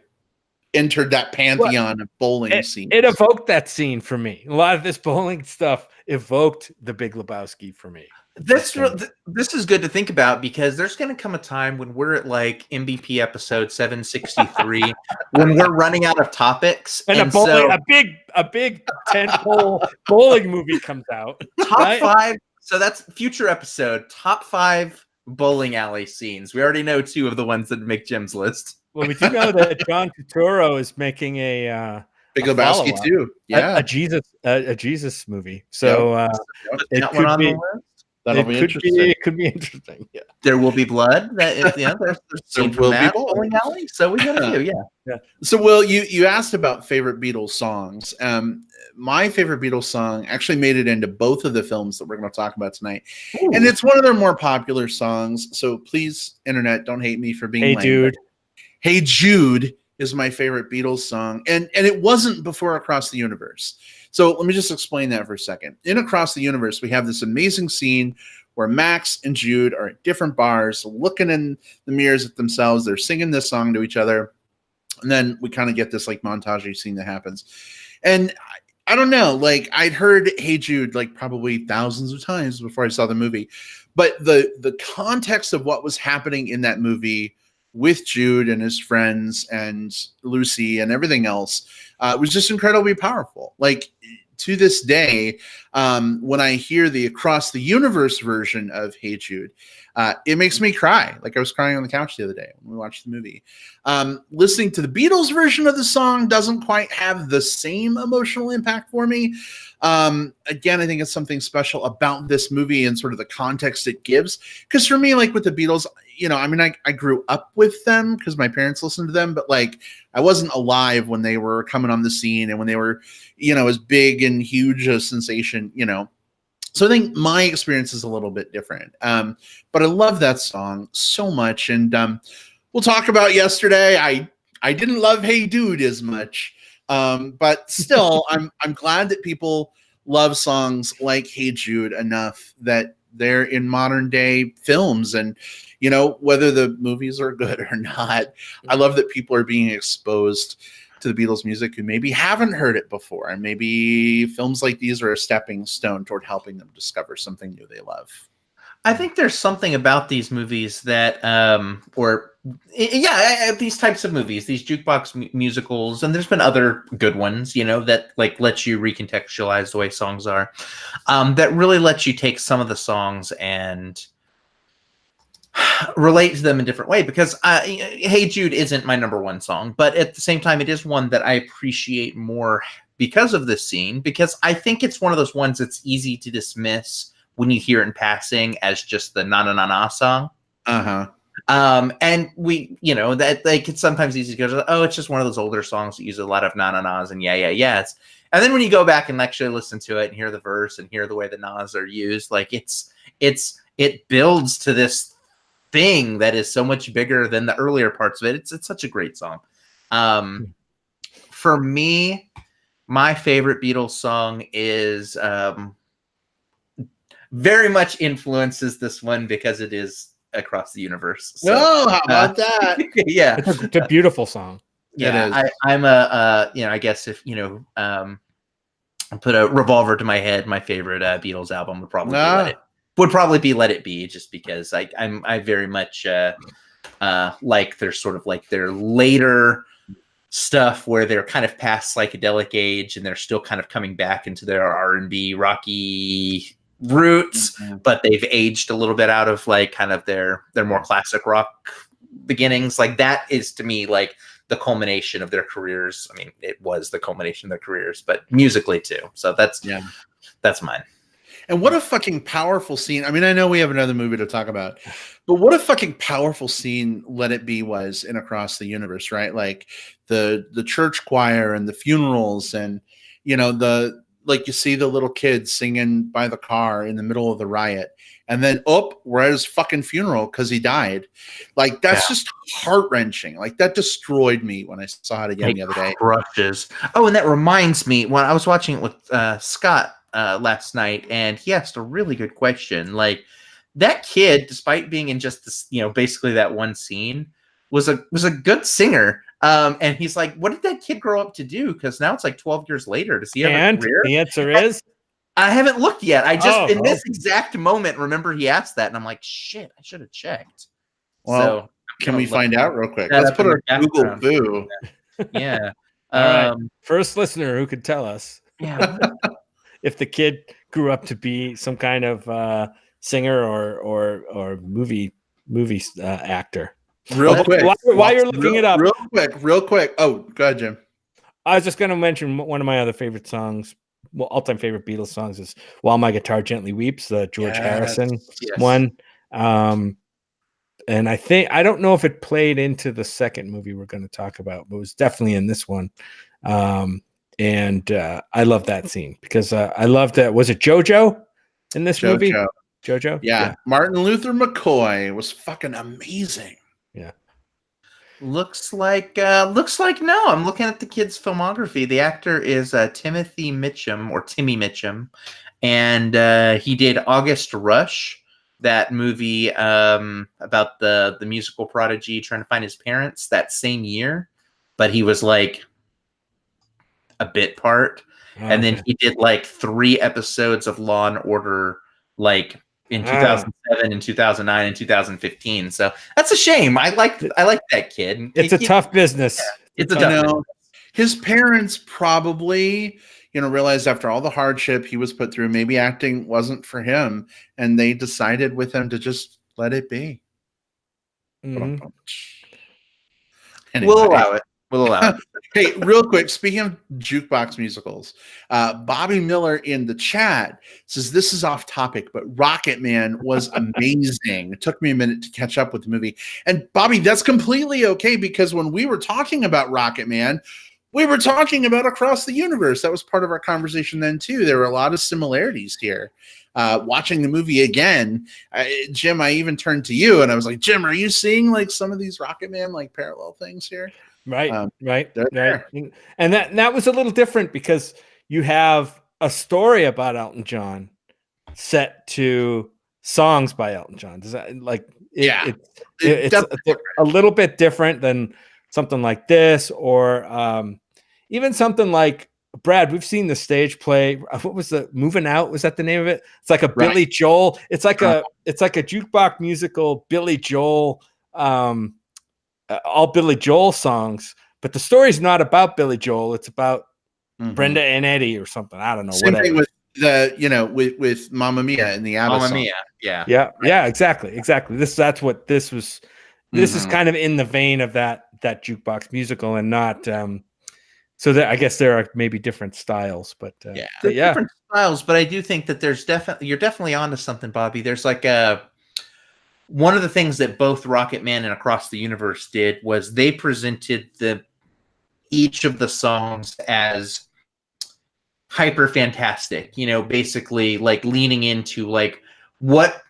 Speaker 1: entered that pantheon of bowling scenes.
Speaker 2: It evoked that scene for me. A lot of this bowling stuff evoked the Big Lebowski for me.
Speaker 3: This is good to think about, because there's going to come a time when we're at like MBP episode 763 when we're running out of topics,
Speaker 2: and a big tentpole bowling movie comes out.
Speaker 3: Top 5. So that's future episode. Top 5 bowling alley scenes. We already know 2 of the ones that make Jim's list.
Speaker 2: Well, we do know that John Turturro is making a
Speaker 1: Big Lebowski too. Yeah,
Speaker 2: a Jesus movie. So
Speaker 3: it could be.
Speaker 1: That'll be interesting.
Speaker 2: It could be interesting. Yeah.
Speaker 3: There will be blood. There's
Speaker 1: there will be
Speaker 3: bowling alley. So we got to do.
Speaker 2: Yeah.
Speaker 1: So, Will, you asked about favorite Beatles songs. My favorite Beatles song actually made it into both of the films that we're going to talk about tonight. Ooh. And it's one of their more popular songs. So please, internet, don't hate me for being lame.
Speaker 2: Dude.
Speaker 1: Hey Jude is my favorite Beatles song, and it wasn't before Across the Universe. So let me just explain that for a second. In Across the Universe, we have this amazing scene where Max and Jude are at different bars, looking in the mirrors at themselves. They're singing this song to each other, and then we kind of get this like montage scene that happens. And I don't know, like I'd heard Hey Jude like probably thousands of times before I saw the movie, but the context of what was happening in that movie with Jude and his friends and Lucy and everything else was just incredibly powerful. Like to this day, when I hear the Across the Universe version of Hey Jude, it makes me cry. Like I was crying on the couch the other day when we watched the movie. Listening to the Beatles version of the song doesn't quite have the same emotional impact for me. Again, I think it's something special about this movie and sort of the context it gives. Because for me, like with the Beatles, you know, I mean, I grew up with them because my parents listened to them, but like I wasn't alive when they were coming on the scene and when they were, you know, as big and huge a sensation, you know. So I think my experience is a little bit different. But I love that song so much. And we'll talk about yesterday. I didn't love Hey Dude as much. But still, I'm glad that people love songs like Hey Jude enough that they're in modern day films. And, you know, whether the movies are good or not, I love that people are being exposed to the Beatles music who maybe haven't heard it before. And maybe films like these are a stepping stone toward helping them discover something new they love.
Speaker 3: I think there's something about these movies that, these types of movies, these jukebox musicals, and there's been other good ones, you know, that like let you recontextualize the way songs are, that really lets you take some of the songs and relate to them in a different way. Because Hey Jude isn't my number one song, but at the same time, it is one that I appreciate more because of this scene, because I think it's one of those ones that's easy to dismiss when you hear it in passing as just the na na na na song. And we, you know, that like it's sometimes easy to go, oh, it's just one of those older songs that use a lot of na na nas and yes. And then when you go back and actually listen to it and hear the verse and hear the way the nas are used, like it builds to this thing that is so much bigger than the earlier parts of it. It's such a great song. For me, my favorite Beatles song is very much influences this one because it is Across the Universe. So,
Speaker 1: how about that?
Speaker 3: Yeah,
Speaker 2: it's a beautiful song.
Speaker 3: Yeah, I'm a you know, I guess if you know, I put a revolver to my head, my favorite Beatles album would probably be Let It Be, just because I very much like their sort of like their later stuff where they're kind of past psychedelic age and they're still kind of coming back into their R&B rocky roots, but they've aged a little bit out of like kind of their more classic rock beginnings. Like that is to me like the culmination of their careers. I mean, it was the culmination of their careers, but musically too. So that's mine.
Speaker 1: And what a fucking powerful scene. I mean, I know we have another movie to talk about, but what a fucking powerful scene Let It Be was in Across the Universe, right? Like the church choir and the funerals and, you know, like you see the little kids singing by the car in the middle of the riot. And then, we're at his fucking funeral because he died. Like, that's just heart-wrenching. Like, that destroyed me when I saw it again the other day.
Speaker 3: Crushes. Oh, and that reminds me, when I was watching it with Scott last night, and he asked a really good question. Like, that kid, despite being in just this, you know, basically that one scene, was a good singer. And he's like, what did that kid grow up to do? Because now it's like 12 years later. Does he have a career?
Speaker 2: The answer is
Speaker 3: I haven't looked yet. I just in this exact moment remember he asked that, and I'm like, shit, I should have checked.
Speaker 1: Well,
Speaker 3: so
Speaker 1: can we find out real quick? Let's put our Google boo.
Speaker 3: Yeah.
Speaker 2: All right. First listener who could tell us if the kid grew up to be some kind of singer or movie actor.
Speaker 1: Real quick.
Speaker 2: While you're looking it up.
Speaker 1: Real quick. Oh, go ahead, Jim. I
Speaker 2: was just going to mention one of my other favorite songs. Well, all-time favorite Beatles songs is "While My Guitar Gently Weeps," the George Harrison one. And I don't know if it played into the second movie we're going to talk about, but it was definitely in this one. And I love that scene because I loved that. Was it JoJo in this movie? JoJo?
Speaker 1: Yeah. Martin Luther McCoy was fucking amazing.
Speaker 2: Yeah.
Speaker 3: Looks like no. I'm looking at the kid's filmography. The actor is Timothy Mitchum or Timmy Mitchum, and he did August Rush, that movie about the musical prodigy trying to find his parents that same year, but he was like a bit part. And then he did like 3 episodes of Law and Order, like in 2007 and 2009 and 2015. So that's a shame. I like that kid.
Speaker 2: It's a tough business.
Speaker 3: It's a tough business.
Speaker 1: His parents probably, realized after all the hardship he was put through, maybe acting wasn't for him, and they decided with him to just let it be.
Speaker 2: Mm-hmm.
Speaker 1: Anyway.
Speaker 3: We'll allow it.
Speaker 1: Hey, real quick, speaking of jukebox musicals, Bobby Miller in the chat says this is off topic, but Rocket Man was amazing. It took me a minute to catch up with the movie. And Bobby, that's completely okay, because when we were talking about Rocket Man, we were talking about Across the Universe. That was part of our conversation then too. There were a lot of similarities here. Watching the movie again, Jim, I even turned to you and I was like, Jim, are you seeing like some of these Rocket Man like parallel things here?
Speaker 2: Right. And that was a little different because you have a story about Elton John set to songs by Elton John. Does that it's a little bit different than something like this, or even something like Brad. We've seen the stage play. What was the Moving Out? Was that the name of it? It's like a Billy Joel. It's like a jukebox musical. Billy Joel. All Billy Joel songs, but the story's not about Billy Joel. It's about Brenda and Eddie or something. I don't know.
Speaker 1: Same thing with with Mamma Mia and the ABBA song.
Speaker 2: Yeah, exactly. That's what this was. This is kind of in the vein of that jukebox musical, and not. So that I guess there are maybe different styles, but
Speaker 3: different styles. But I do think that you're definitely onto something, Bobby. There's like one of the things that both Rocket Man and Across the Universe did was they presented each of the songs as hyper fantastic, basically like leaning into like what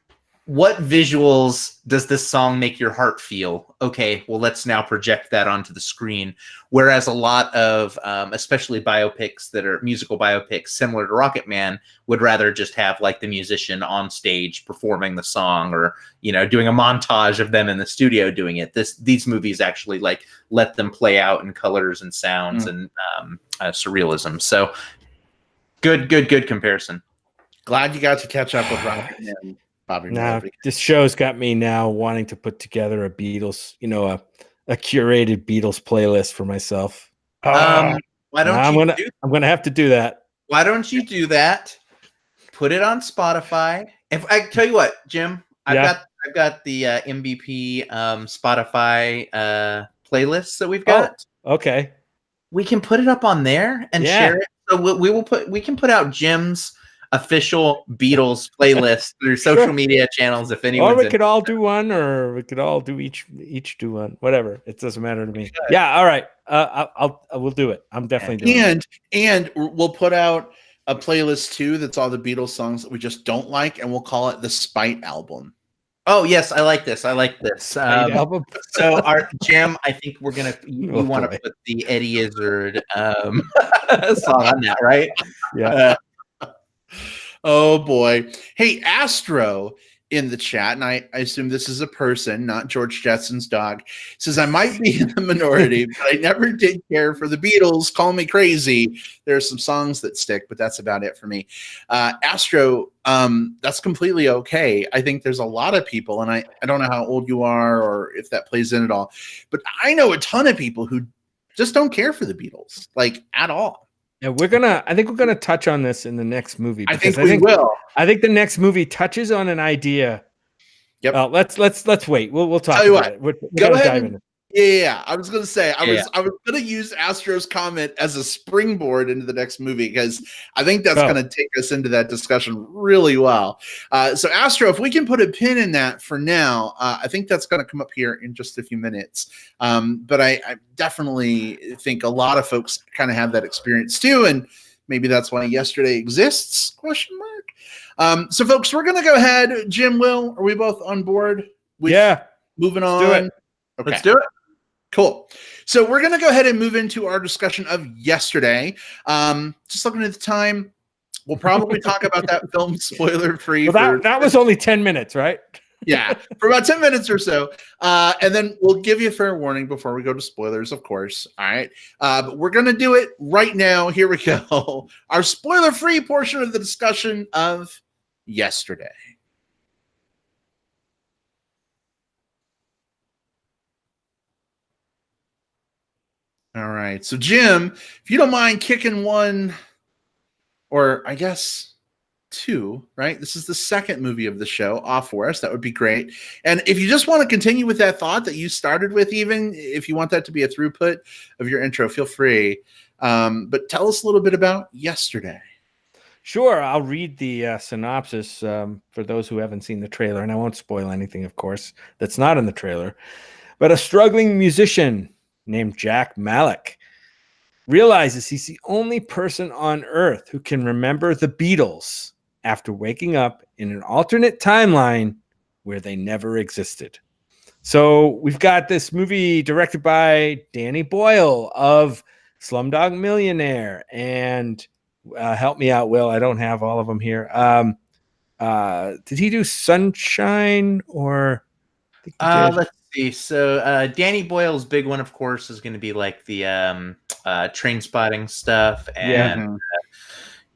Speaker 3: visuals does this song make your heart feel? Okay, well, let's now project that onto the screen. Whereas a lot of, especially biopics that are musical biopics similar to Rocket Man, would rather just have like the musician on stage performing the song, or doing a montage of them in the studio doing it. These movies actually like let them play out in colors and sounds and surrealism. So good comparison.
Speaker 1: Glad you got to catch up with Rocket Man.
Speaker 2: Now, this show's got me now wanting to put together a Beatles, a curated Beatles playlist for myself.
Speaker 3: I'm gonna
Speaker 2: have to do that.
Speaker 3: Why don't you do that? Put it on Spotify. If I tell you what, Jim, I've got the MBP Spotify playlists that we've got.
Speaker 2: Oh, okay.
Speaker 3: We can put it up on there and share it. So we can put out Jim's official Beatles playlist through social media channels. If anyone,
Speaker 2: or we could all do one, or we could all do each do one. Whatever, it doesn't matter to me. Yeah, all right. We'll do it. I'm definitely doing it.
Speaker 1: And we'll put out a playlist too that's all the Beatles songs that we just don't like, and we'll call it the Spite album.
Speaker 3: Oh yes, I like this.
Speaker 2: Album.
Speaker 3: So Jim, I think we're gonna you want to put the Eddie Izzard song on that, right?
Speaker 2: Yeah.
Speaker 1: Oh boy. Hey, Astro in the chat, and I assume this is a person, not George Jetson's dog, says, I might be in the minority, but I never did care for the Beatles. Call me crazy. There are some songs that stick, but that's about it for me. Astro, that's completely okay. I think there's a lot of people, and I don't know how old you are or if that plays in at all, but I know a ton of people who just don't care for the Beatles, like at all.
Speaker 2: Yeah, I think we're gonna touch on this in the next movie.
Speaker 1: I think we will.
Speaker 2: I think the next movie touches on an idea.
Speaker 1: Yep.
Speaker 2: Let's wait. We'll talk
Speaker 1: Tell you
Speaker 2: about
Speaker 1: what,
Speaker 2: it. We're gonna dive into it.
Speaker 1: Yeah. I was gonna say I was gonna use Astro's comment as a springboard into the next movie, because I think that's gonna take us into that discussion really well. So Astro, if we can put a pin in that for now, I think that's gonna come up here in just a few minutes. But I definitely think a lot of folks kind of have that experience too, and maybe that's why Yesterday exists? Question mark. So folks, we're gonna go ahead. Jim, Will, are we both on board with moving on?
Speaker 3: Let's do it.
Speaker 1: Cool. So we're going to go ahead and move into our discussion of yesterday. Just looking at the time, we'll probably talk about that film spoiler free.
Speaker 2: Well, that was only 10 minutes, right?
Speaker 1: Yeah, for about 10 minutes or so. And then we'll give you a fair warning before we go to spoilers, of course. All right. But we're going to do it right now. Here we go. Our spoiler free portion of the discussion of yesterday. All right. So, Jim, if you don't mind kicking one, or I guess two, right? This is the second movie of the show off for us. That would be great. And if you just want to continue with that thought that you started with, even if you want that to be a throughput of your intro, feel free. But tell us a little bit about yesterday.
Speaker 2: Sure. I'll read the synopsis for those who haven't seen the trailer, and I won't spoil anything, of course, that's not in the trailer. But a struggling musician named Jack Malik realizes he's the only person on Earth who can remember the Beatles after waking up in an alternate timeline where they never existed. So we've got this movie directed by Danny Boyle of Slumdog Millionaire, and help me out, Will. I don't have all of them here. Did he do Sunshine or?
Speaker 3: Let's see. So Danny Boyle's big one, of course, is going to be like the Train Spotting stuff. And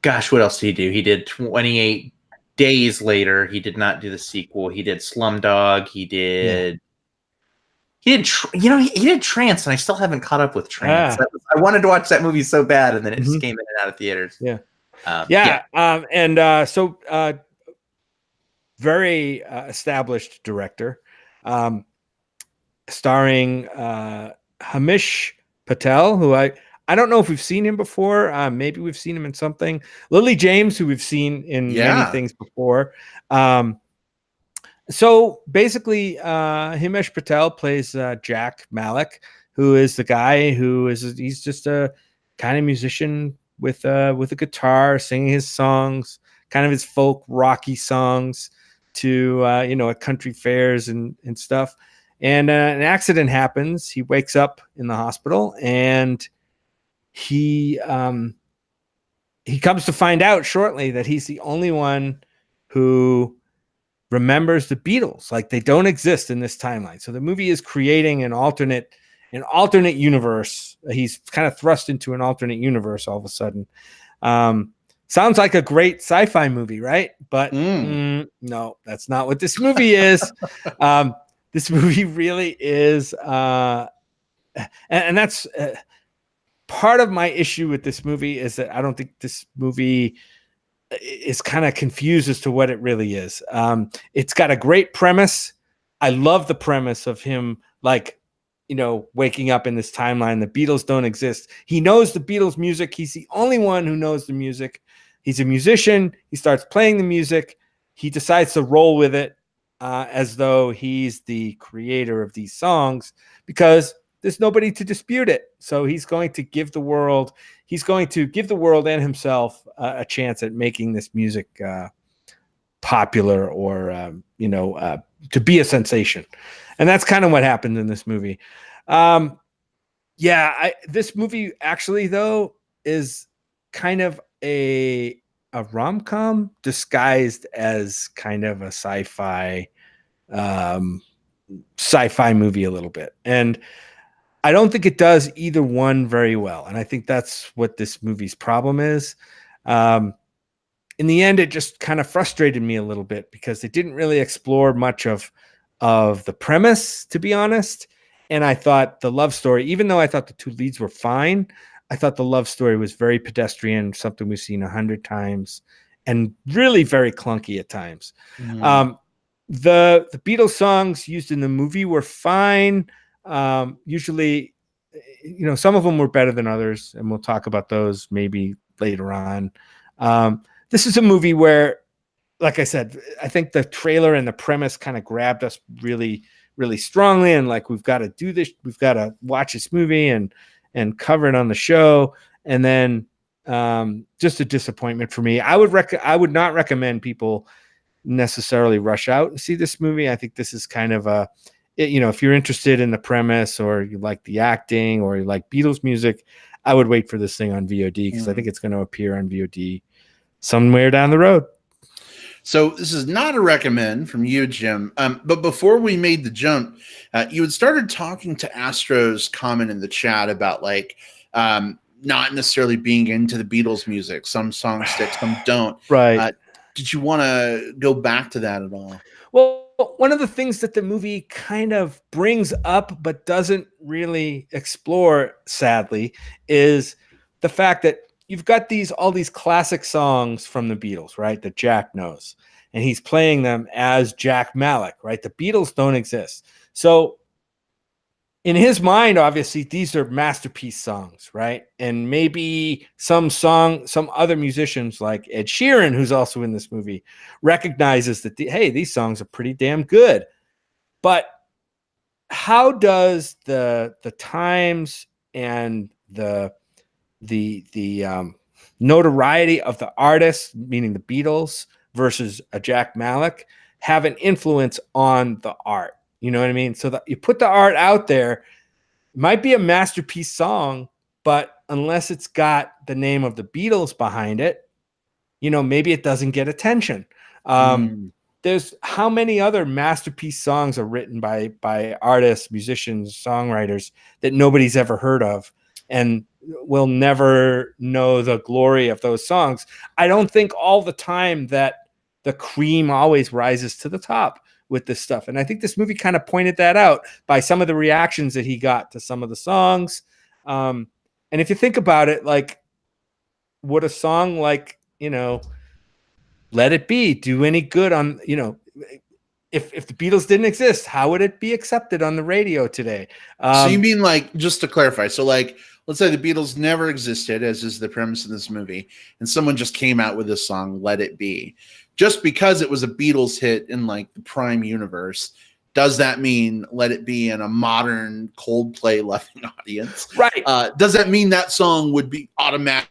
Speaker 3: gosh, what else did he do? He did 28 Days Later. He did not do the sequel. He did Slumdog. He did. He did Trance, and I still haven't caught up with Trance. I wanted to watch that movie so bad, and then it just came in and out of theaters.
Speaker 2: So very established director, starring Hamish Patel, who I don't know if we've seen him before. Maybe we've seen him in something. Lily James, who we've seen in many things before. So basically, Himesh Patel plays Jack Malik, who is the guy he's just a kind of musician with a guitar, singing his songs, kind of his folk rocky songs to at country fairs and stuff. And an accident happens. He wakes up in the hospital, and he comes to find out shortly that he's the only one who remembers the Beatles. Like, they don't exist in this timeline. So the movie is creating an alternate universe. He's kind of thrust into an alternate universe all of a sudden. Sounds like a great sci-fi movie, right? But no, that's not what this movie is. This movie really is, and that's part of my issue with this movie, is that I don't think this movie is kind of confused as to what it really is. It's got a great premise. I love the premise of him, waking up in this timeline. The Beatles don't exist. He knows the Beatles music. He's the only one who knows the music. He's a musician. He starts playing the music. He decides to roll with it as though he's the creator of these songs, because there's nobody to dispute it. So he's going to give the world and himself a chance at making this music popular, or to be a sensation. And that's kind of what happened in this movie. This movie actually, though, is kind of a rom-com disguised as kind of a sci-fi movie a little bit. And I don't think it does either one very well. And I think that's what this movie's problem is. In the end, it just kind of frustrated me a little bit, because it didn't really explore much of the premise, to be honest. And I thought the love story, even though I thought the two leads were fine, I thought the love story was very pedestrian, something we've seen 100 times, and really very clunky at times. The Beatles songs used in the movie were fine. Usually, some of them were better than others, and we'll talk about those maybe later on. This is a movie where, like I said, I think the trailer and the premise kind of grabbed us really, really strongly, and we've got to do this. We've got to watch this movie and cover it on the show. And then just a disappointment for me. I would not recommend people necessarily rush out and see this movie. I think this is kind of if you're interested in the premise or you like the acting or you like Beatles music, I would wait for this thing on VOD because I think it's going to appear on VOD somewhere down the road.
Speaker 1: So this is not a recommend from you, Jim. But before we made the jump, you had started talking to Astro's comment in the chat about not necessarily being into the Beatles music. Some songs stick, some don't.
Speaker 2: Right.
Speaker 1: Did you want to go back to that at all?
Speaker 2: Well, one of the things that the movie kind of brings up but doesn't really explore, sadly, is the fact that you've got all these classic songs from the Beatles, right? That Jack knows, and he's playing them as Jack Malek, right? The Beatles don't exist. So in his mind, obviously, these are masterpiece songs, right? And maybe some other musicians like Ed Sheeran, who's also in this movie, recognizes that, hey, these songs are pretty damn good. But how does the times and the notoriety of the artist, meaning the Beatles, versus a Jack Malek, have an influence on the art? You know what I mean? So that you put the art out there, it might be a masterpiece song, but unless it's got the name of the Beatles behind it, maybe it doesn't get attention. There's how many other masterpiece songs are written by artists, musicians, songwriters that nobody's ever heard of, and will never know the glory of those songs. I don't think all the time that the cream always rises to the top with this stuff. And I think this movie kind of pointed that out by some of the reactions that he got to some of the songs. And if you think about it, would a song like, Let It Be do any good on, if the Beatles didn't exist, how would it be accepted on the radio today?
Speaker 1: So you mean just to clarify, so let's say the Beatles never existed, as is the premise of this movie, and someone just came out with this song, Let It Be. Just because it was a Beatles hit in the prime universe, does that mean Let It Be in a modern Coldplay loving audience?
Speaker 2: Right.
Speaker 1: Does that mean that song would be automatically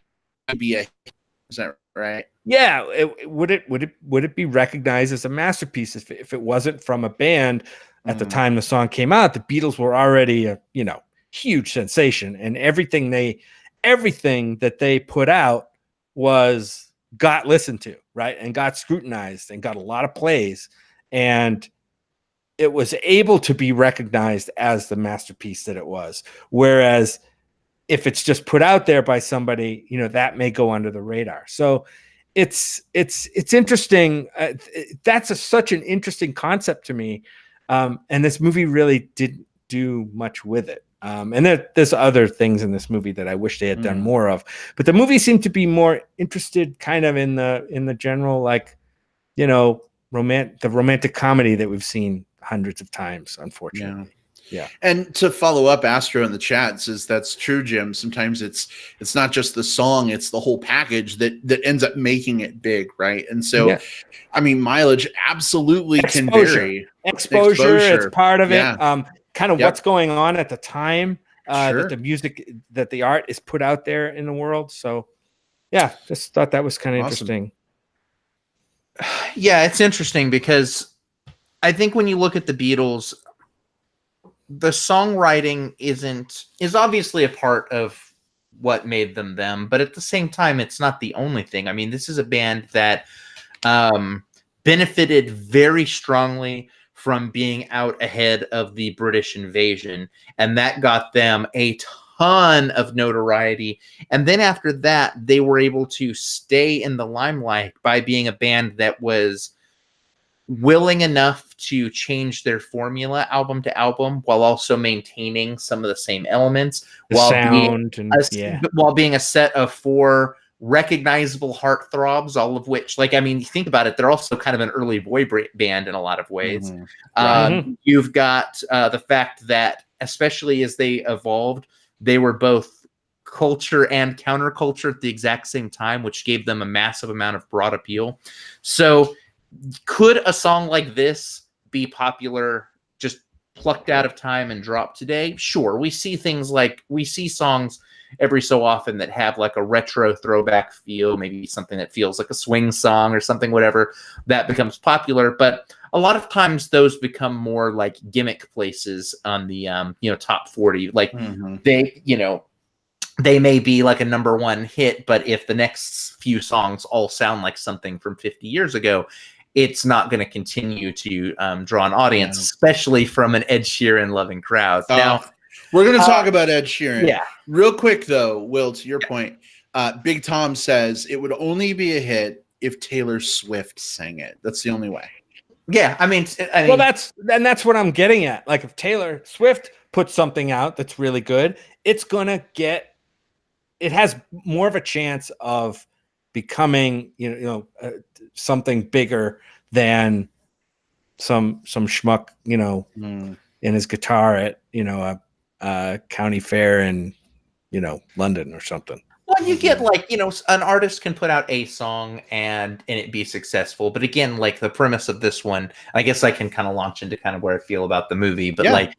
Speaker 1: be a hit? Is that right?
Speaker 2: Yeah. Would it be recognized as a masterpiece if it wasn't from a band at the time the song came out? The Beatles were already a huge sensation, and everything that they put out got listened to, right, and got scrutinized and got a lot of plays, and it was able to be recognized as the masterpiece that it was. Whereas if it's just put out there by somebody, that may go under the radar. So it's interesting. That's such an interesting concept to me, and this movie really didn't do much with it. And there's other things in this movie that I wish they had done more of, but the movie seemed to be more interested kind of in the general, the romantic comedy that we've seen hundreds of times, unfortunately. Yeah.
Speaker 1: And to follow up, Astro in the chat says that's true, Jim. Sometimes it's not just the song, it's the whole package that ends up making it big, right? And so, I mean, mileage absolutely can vary.
Speaker 2: Exposure, it's part of it. Kind of what's going on at the time, that the music, that the art is put out there in the world. So, yeah, just thought that was kind of interesting.
Speaker 3: Yeah, it's interesting because I think when you look at the Beatles, the songwriting is obviously a part of what made them them, but at the same time, it's not the only thing. I mean, this is a band that benefited very strongly from being out ahead of the British invasion, and that got them a ton of notoriety. And then after that, they were able to stay in the limelight by being a band that was willing enough to change their formula album to album while also maintaining some of the same elements, while being a set of 4 recognizable heartthrobs, all of which, you think about it, they're also kind of an early boy band in a lot of ways. You've got the fact that, especially as they evolved, they were both culture and counterculture at the exact same time, which gave them a massive amount of broad appeal. So could a song like this be popular just plucked out of time and dropped today? Sure. We see songs every so often that have like a retro throwback feel, maybe something that feels like a swing song or something, whatever, that becomes popular. But a lot of times those become more like gimmick places on the top 40. Like they may be like a number one hit, but if the next few songs all sound like something from 50 years ago, it's not going to continue to draw an audience, especially from an Ed Sheeran loving crowd. Now,
Speaker 1: we're going to talk about Ed Sheeran.
Speaker 3: Yeah.
Speaker 1: Real quick, though, Will, to your point, Big Tom says it would only be a hit if Taylor Swift sang it. That's the only way.
Speaker 3: Yeah, I mean,
Speaker 2: well, that's what I'm getting at. Like, if Taylor Swift puts something out that's really good, it has more of a chance of becoming, something bigger than some schmuck, in his guitar at, a county fair in, London or something.
Speaker 3: Well, you get like, an artist can put out a song and it be successful. But again, like the premise of this one, I guess I can kind of launch into kind of where I feel about the movie. But an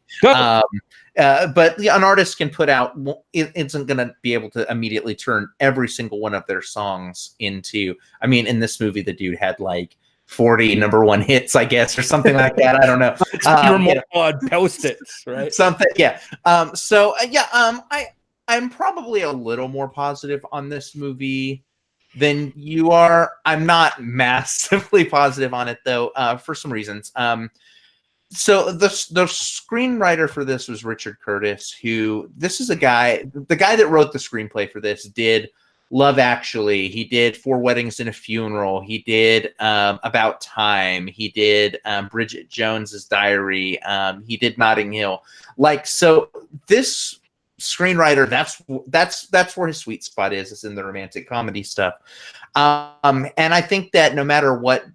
Speaker 3: artist can put out, it isn't going to be able to immediately turn every single one of their songs into, I mean, in this movie, the dude had like 40 number one hits, I guess, or something like that. I don't know.
Speaker 2: Post-its, right?
Speaker 3: Something, yeah. I'm probably a little more positive on this movie than you are. I'm not massively positive on it, though, for some reasons. So the screenwriter for this was Richard Curtis, this is the guy that wrote the screenplay for this, did Love Actually. He did Four Weddings and a Funeral. He did About Time. He did Bridget Jones's Diary. He did Notting Hill. Like, so this screenwriter, that's where his sweet spot is in the romantic comedy stuff. And I think that no matter what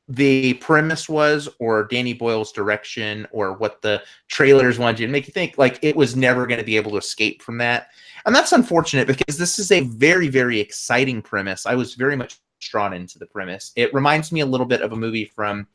Speaker 3: the premise was, or Danny Boyle's direction, or what the trailers wanted you to make you think, like, it was never going to be able to escape from that. And that's unfortunate, because this is a very, very exciting premise. I was very much drawn into the premise. It reminds me a little bit of a movie from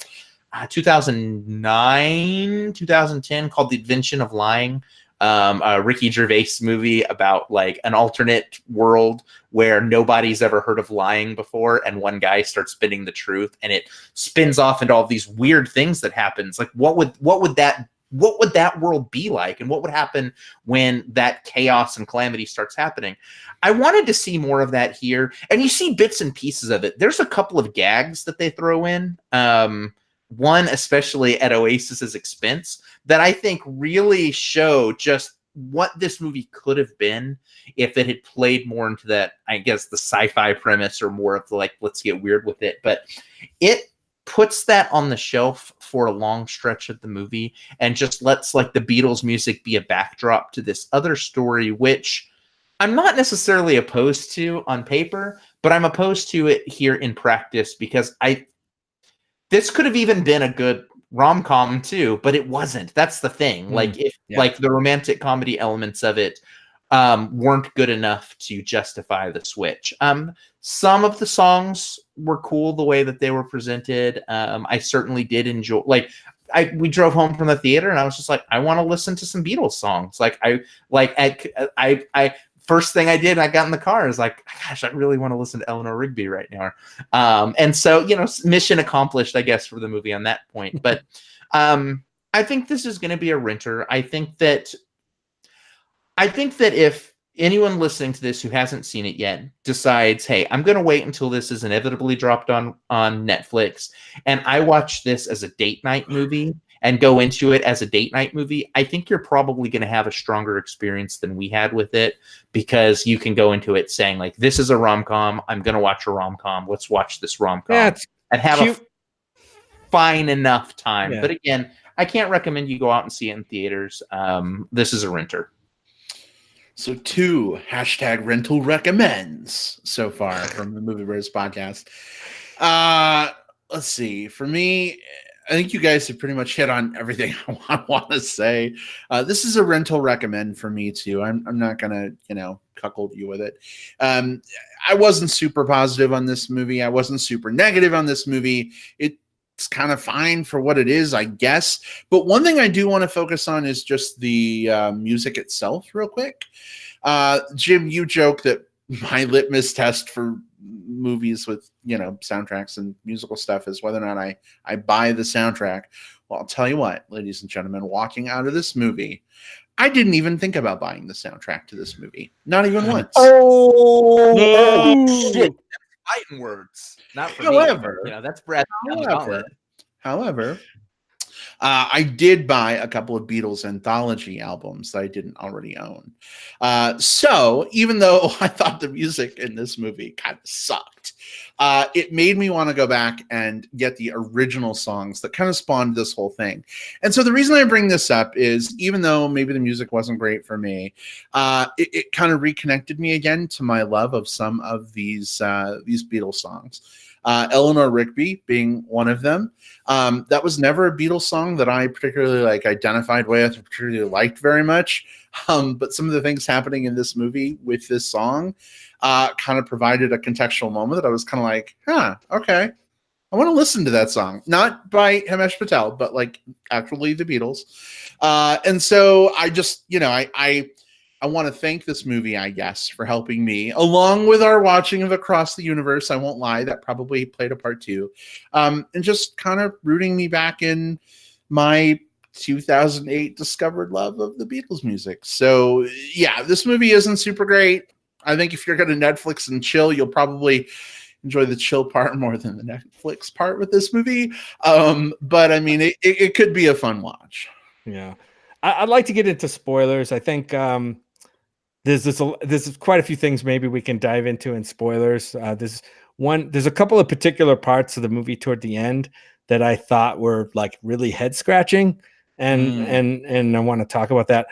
Speaker 3: 2009, 2010 called The Invention of Lying. A Ricky Gervais movie about like an alternate world where nobody's ever heard of lying before, and one guy starts spinning the truth, and it spins off into all these weird things that happens. Like, what would that world be like, and what would happen when that chaos and calamity starts happening? I wanted to see more of that here, and you see bits and pieces of it. There's a couple of gags that they throw in. One, especially at Oasis's expense, that I think really show just what this movie could have been if it had played more into that, I guess, the sci-fi premise, or more of the, like, let's get weird with it. But it puts that on the shelf for a long stretch of the movie and just lets like the Beatles music be a backdrop to this other story, which I'm not necessarily opposed to on paper, but I'm opposed to it here in practice, because this could have even been a good rom-com too, but it wasn't. That's the thing. Like, if like the romantic comedy elements of it weren't good enough to justify the switch. Some of the songs were cool the way that they were presented. I certainly did enjoy. Like, we drove home from the theater, and I was just like, I want to listen to some Beatles songs. I first thing I did, I got in the car, is like, gosh, I really want to listen to Eleanor Rigby right now. And so, mission accomplished, I guess, for the movie on that point. But I think this is going to be a renter. I think that if anyone listening to this who hasn't seen it yet decides, hey, I'm going to wait until this is inevitably dropped on Netflix, and I watch this as a date night movie and go into it as a date night movie, I think you're probably going to have a stronger experience than we had with it, because you can go into it saying, like, this is a rom-com. I'm going to watch a rom-com. Let's watch this rom-com and have a fine enough time. Yeah. But again, I can't recommend you go out and see it in theaters. This is a renter.
Speaker 1: So 2 #rental recommends so far from the Movie Bros podcast. Let's see. For me, I think you guys have pretty much hit on everything I want to say. This is a rental recommend for me too. I'm not gonna, cuckold you with it. I wasn't super positive on this movie. I wasn't super negative on this movie. It it's kind of fine for what it is, I guess. But one thing I do want to focus on is just the music itself real quick. Jim, you joke that my litmus test for movies with, soundtracks and musical stuff is whether or not I buy the soundtrack. Well, I'll tell you what, ladies and gentlemen, walking out of this movie, I didn't even think about buying the soundtrack to this movie. Not even once.
Speaker 3: Oh, shit. That's fighting words. Not for
Speaker 1: However,
Speaker 3: me. That's Brad.
Speaker 1: However, I did buy a couple of Beatles anthology albums that I didn't already own. So even though I thought the music in this movie kind of sucked, it made me want to go back and get the original songs that kind of spawned this whole thing. And so the reason I bring this up is, even though maybe the music wasn't great for me, it kind of reconnected me again to my love of some of these Beatles songs. Eleanor Rigby being one of them. That was never a Beatles song that I particularly identified with or particularly liked very much. But some of the things happening in this movie with this song kind of provided a contextual moment that I was kind of like, okay, I want to listen to that song. Not by Himesh Patel, but actually the Beatles. And so I just, I want to thank this movie, I guess, for helping me, along with our watching of Across the Universe. I won't lie, that probably played a part too. And just kind of rooting me back in my 2008 discovered love of the Beatles music. So yeah, this movie isn't super great. I think if you're going to Netflix and chill, you'll probably enjoy the chill part more than the Netflix part with this movie. But I mean, it could be a fun watch.
Speaker 2: Yeah. I'd like to get into spoilers. I think there's quite a few things maybe we can dive into in spoilers. There's a couple of particular parts of the movie toward the end that I thought were really head scratching, and I want to talk about that.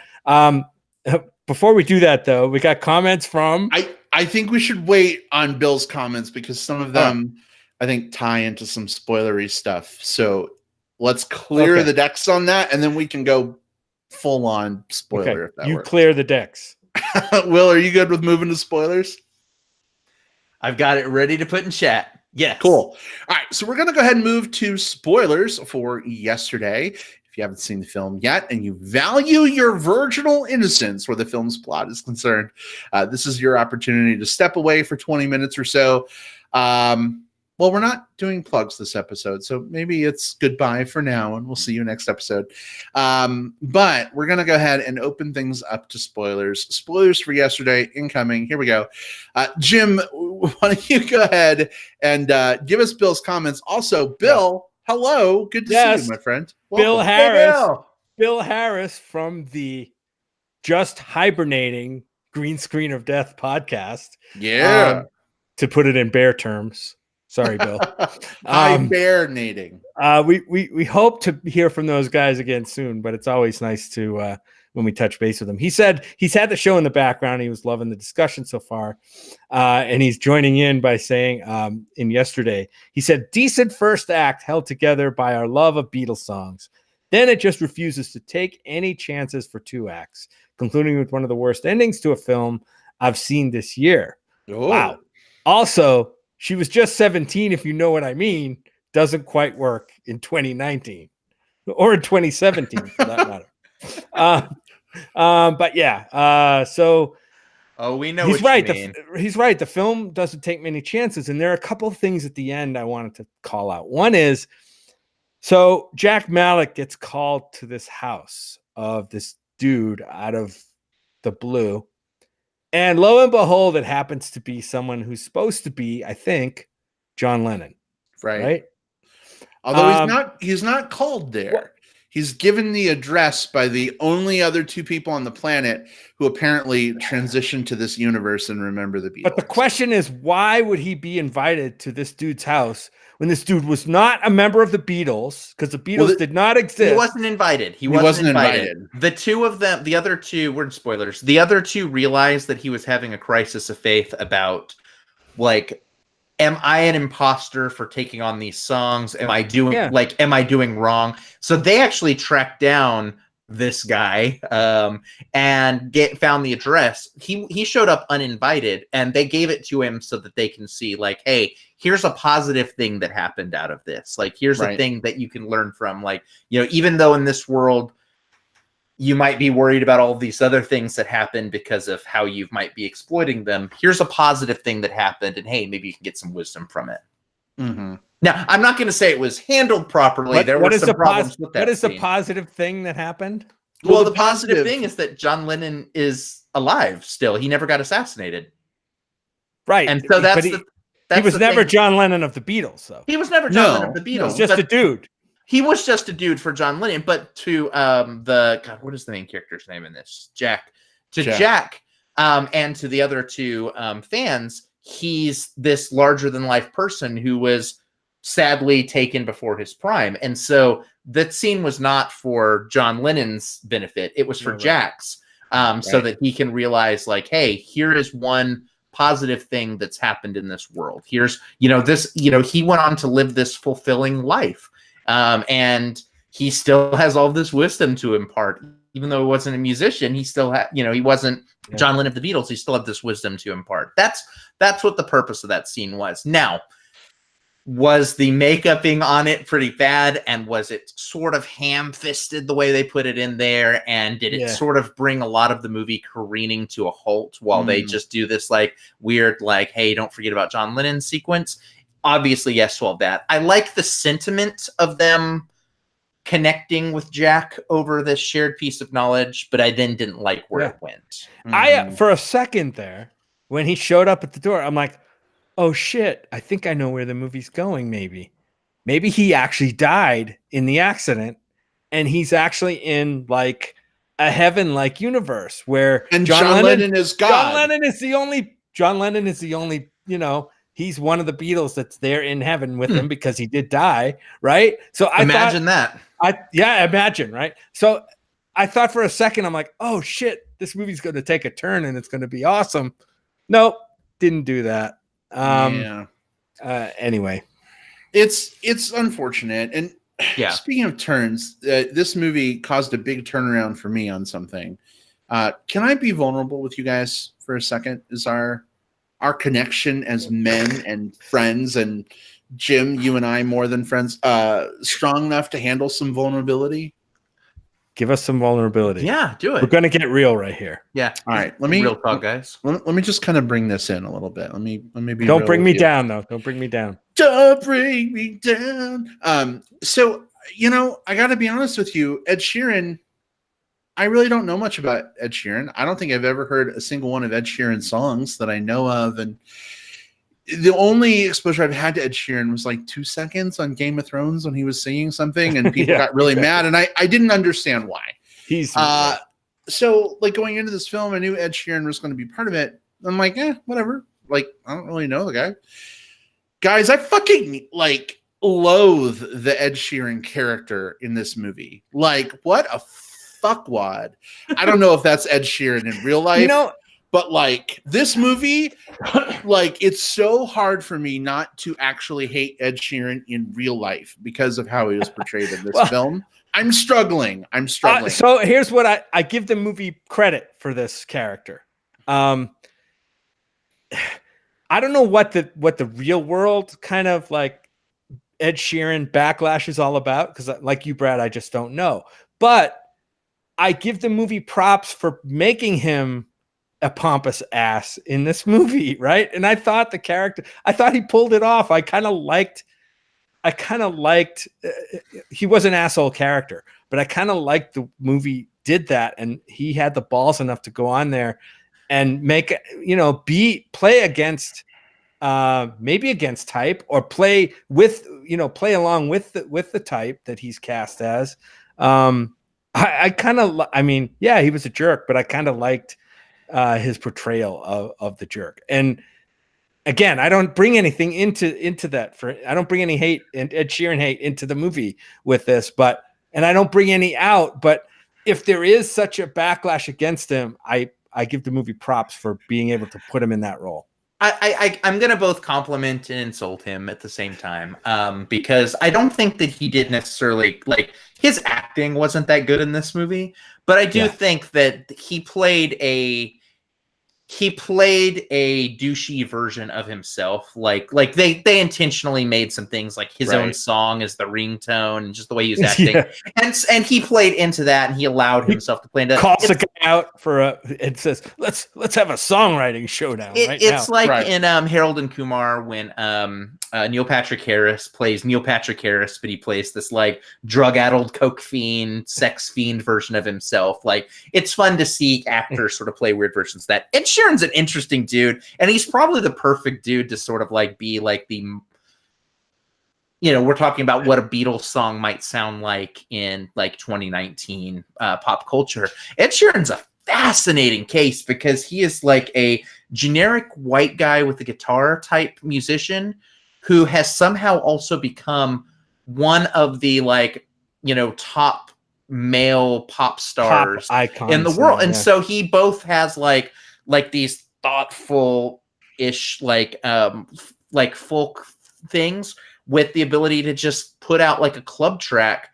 Speaker 2: Before we do that, though, we got comments from.
Speaker 1: I think we should wait on Bill's comments because some of them I think tie into some spoilery stuff. So let's clear the decks on that, and then we can go full on spoiler.
Speaker 2: Okay.
Speaker 1: If that
Speaker 2: you
Speaker 1: works.
Speaker 2: Clear the decks.
Speaker 1: Will, are you good with moving to spoilers?
Speaker 3: I've got it ready to put in chat. Yes.
Speaker 1: Cool. All right. So we're going to go ahead and move to spoilers for Yesterday. If you haven't seen the film yet and you value your virginal innocence where the film's plot is concerned, this is your opportunity to step away for 20 minutes or so. Well, we're not doing plugs this episode, so maybe it's goodbye for now, and we'll see you next episode. But we're going to go ahead and open things up to spoilers. Spoilers for Yesterday incoming. Here we go. Jim, why don't you go ahead and give us Bill's comments. Also, Bill, hello. Good to see you, my friend. Welcome.
Speaker 2: Bill Harris. Bill Harris from the Just Hibernating Green Screen of Death podcast.
Speaker 1: Yeah.
Speaker 2: To put it in bear terms. Sorry, Bill.
Speaker 1: Hibernating.
Speaker 2: We hope to hear from those guys again soon, but it's always nice to when we touch base with them. He said he's had the show in the background. He was loving the discussion so far. And he's joining in by saying in Yesterday, he said, decent first act held together by our love of Beatles songs. Then it just refuses to take any chances for two acts, concluding with one of the worst endings to a film I've seen this year.
Speaker 1: Oh.
Speaker 2: Wow. Also, she was just 17, if you know what I mean, doesn't quite work in 2019 or in 2017 for that matter. But yeah, so
Speaker 3: we know
Speaker 2: he's
Speaker 3: what
Speaker 2: right.
Speaker 3: you mean.
Speaker 2: He's right. The film doesn't take many chances, and there are a couple of things at the end I wanted to call out. One is, so Jack Malek gets called to this house of this dude out of the blue. And lo and behold, it happens to be someone who's supposed to be, I think, John Lennon.
Speaker 1: Right. Although he's not called there.
Speaker 2: What?
Speaker 1: He's given the address by the only other two people on the planet who apparently transitioned to this universe and remember the Beatles.
Speaker 2: But the question is, why would he be invited to this dude's house when this dude was not a member of the Beatles? Because the Beatles did not exist.
Speaker 3: He wasn't invited. He wasn't invited. The two of them, the other two, we're in spoilers. The other two realized that he was having a crisis of faith about, am I an imposter for taking on these songs? Am I doing wrong? So they actually tracked down this guy and found the address. He showed up uninvited, and they gave it to him so that they can see, like, hey, here's a positive thing that happened out of this. Like, here's a thing that you can learn from. Like, you know, even though in this world you might be worried about all these other things that happen because of how you might be exploiting them, here's a positive thing that happened, and hey, maybe you can get some wisdom from it.
Speaker 1: Mm-hmm.
Speaker 3: Now, I'm not going to say it was handled properly. There were some problems with that.
Speaker 2: What is the positive thing that happened?
Speaker 3: Well, the positive thing is that John Lennon is alive still. He never got assassinated.
Speaker 2: Right.
Speaker 3: And so
Speaker 2: he was never John Lennon of the Beatles, though.
Speaker 3: He was never John Lennon of the Beatles. He was
Speaker 2: just a dude.
Speaker 3: He was just a dude for John Lennon. But to what is the main character's name in this? Jack. Jack and to the other two fans, he's this larger than life person who was sadly taken before his prime. And so that scene was not for John Lennon's benefit. It was for Jack's, so that he can realize, like, hey, here is one positive thing that's happened in this world. Here's, you know, this, you know, he went on to live this fulfilling life. And he still has all this wisdom to impart. Even though he wasn't a musician, he still had, you know, he wasn't John Lennon of the Beatles. He still had this wisdom to impart. That's what the purpose of that scene was. Now, was the makeuping on it pretty bad, and was it sort of ham-fisted the way they put it in there, and did it sort of bring a lot of the movie careening to a halt while they just do this like weird, like, hey, don't forget about John Lennon sequence? Obviously, yes to all that. I like the sentiment of them connecting with Jack over this shared piece of knowledge, but I then didn't like where it went.
Speaker 2: I for a second there, when he showed up at the door, I'm like, oh shit, I think I know where the movie's going. Maybe he actually died in the accident, and he's actually in like a heaven-like universe where
Speaker 1: John Lennon is God.
Speaker 2: John Lennon is the only, you know, he's one of the Beatles that's there in heaven with him because he did die, right? So I
Speaker 3: imagine that.
Speaker 2: Imagine, right? So I thought for a second, I'm like, oh shit, this movie's going to take a turn and it's going to be awesome. Nope, didn't do that. Anyway,
Speaker 1: it's unfortunate. And speaking of turns, this movie caused a big turnaround for me on something. Can I be vulnerable with you guys for a second? Is our connection as men and friends, and Jim, you and I more than friends, strong enough to handle some vulnerability?
Speaker 2: Give us some vulnerability.
Speaker 3: Yeah, do it.
Speaker 2: We're going to get real right here.
Speaker 3: Yeah.
Speaker 1: All right. Let me
Speaker 3: real talk, guys.
Speaker 1: Let me just kind of bring this in a little bit. Let me be.
Speaker 2: Don't bring me down, though. Don't bring me down.
Speaker 1: Don't bring me down. So, you know, I got to be honest with you, Ed Sheeran. I really don't know much about Ed Sheeran. I don't think I've ever heard a single one of Ed Sheeran's songs that I know of, and the only exposure I've had to Ed Sheeran was like 2 seconds on Game of Thrones when he was singing something and people got really mad, and I didn't understand why.
Speaker 2: He's
Speaker 1: so like going into this film, I knew Ed Sheeran was going to be part of it. I'm like, whatever. Like, I don't really know the guy. Guys, I fucking like loathe the Ed Sheeran character in this movie. Like, what a fuckwad. I don't know if that's Ed Sheeran in real life.
Speaker 2: You know,
Speaker 1: but like this movie, like it's so hard for me not to actually hate Ed Sheeran in real life because of how he was portrayed in this film. I'm struggling.
Speaker 2: So here's what I give the movie credit for this character. I don't know what the real world kind of like Ed Sheeran backlash is all about, because like you, Brad, I just don't know. But I give the movie props for making him a pompous ass in this movie, right? And I thought he pulled it off. I kind of liked he was an asshole character, but I kind of liked the movie did that, and he had the balls enough to go on there and make, you know, play against maybe against type, or play along with the type that he's cast as. I kind of, I mean, yeah, he was a jerk, but I kind of liked his portrayal of the jerk. And again, I don't bring anything into that. I don't bring any hate and Ed Sheeran hate into the movie with this, and I don't bring any out. But if there is such a backlash against him, I give the movie props for being able to put him in that role.
Speaker 3: I'm gonna both compliment and insult him at the same time, because I don't think that he did necessarily like his acting wasn't that good in this movie, but I do think that he played a douchey version of himself. Like they intentionally made some things like his own song as the ringtone and just the way he was acting. And he played into that, and he allowed himself to play into
Speaker 2: calls the guy out for it says, let's have a songwriting showdown.
Speaker 3: It's like in Harold and Kumar when Neil Patrick Harris plays Neil Patrick Harris, but he plays this like drug-addled coke fiend, sex fiend version of himself. Like, it's fun to see actors sort of play weird versions of that. Ed Sheeran's an interesting dude, and he's probably the perfect dude to sort of like be like the, you know, we're talking about what a Beatles song might sound like in like 2019 pop culture. Ed Sheeran's a fascinating case because he is like a generic white guy with a guitar type musician who has somehow also become one of the, like, you know, top male pop stars
Speaker 2: icons
Speaker 3: in the world. And so he both has like these thoughtful-ish like folk things with the ability to just put out like a club track.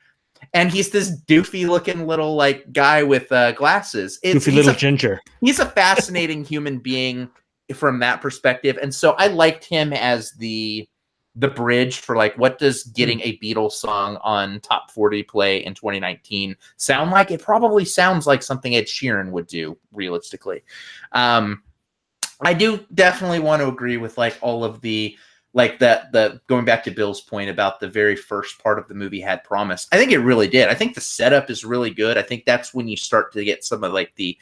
Speaker 3: And he's this doofy looking little like guy with glasses.
Speaker 2: Doofy little ginger.
Speaker 3: He's a fascinating human being from that perspective. And so I liked him as the bridge for like, what does getting a Beatles song on Top 40 play in 2019 sound like? It probably sounds like something Ed Sheeran would do, realistically. I do definitely want to agree with like all of the, like the going back to Bill's point about the very first part of the movie had promise. I think it really did. I think the setup is really good. I think that's when you start to get some of like the,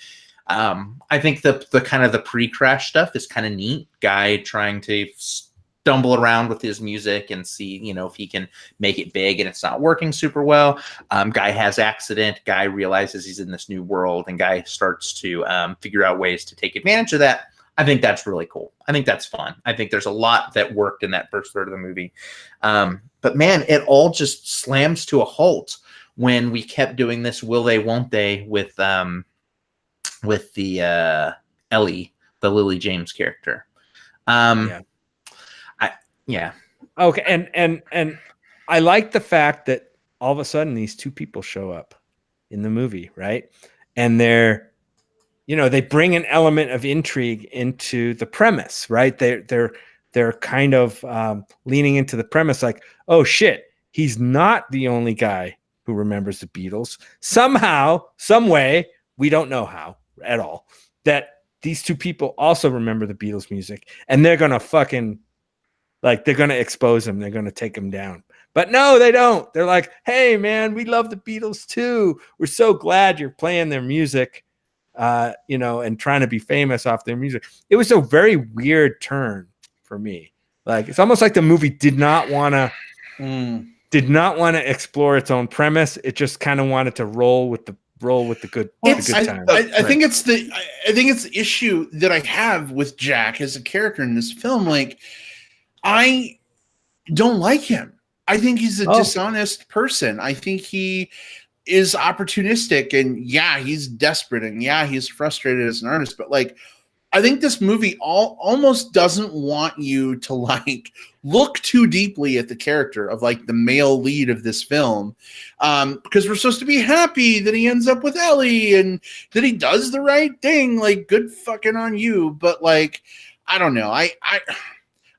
Speaker 3: I think the kind of the pre-crash stuff is kind of neat. Guy trying to stumble around with his music and see, you know, if he can make it big, and it's not working super well. Guy has accident. Guy realizes he's in this new world, and guy starts to figure out ways to take advantage of that. I think that's really cool. I think that's fun. I think there's a lot that worked in that first third of the movie. But man, it all just slams to a halt when we kept doing this will they, won't they with the Ellie, the Lily James character.
Speaker 2: Okay, and I like the fact that all of a sudden these two people show up in the movie, right? And they're, you know, they bring an element of intrigue into the premise, right? They're kind of leaning into the premise, like, oh shit, he's not the only guy who remembers the Beatles. Somehow, some way, we don't know how at all, that these two people also remember the Beatles music, and they're gonna fucking, like, they're gonna expose him, they're gonna take him down. But no, they don't. They're like, hey man, we love the Beatles too. We're so glad you're playing their music. You know, and trying to be famous off their music. It was a very weird turn for me. Like, it's almost like the movie did not want to explore its own premise. It just kind of wanted to roll with the good time.
Speaker 1: I think it's the issue that I have with Jack as a character in this film. Like, I don't like him. I think he's a dishonest person. I think he is opportunistic, and yeah, he's desperate, and yeah, he's frustrated as an artist, but like, I think this movie almost doesn't want you to like look too deeply at the character of like the male lead of this film, because we're supposed to be happy that he ends up with Ellie and that he does the right thing. Like, good fucking on you. But like, I don't know.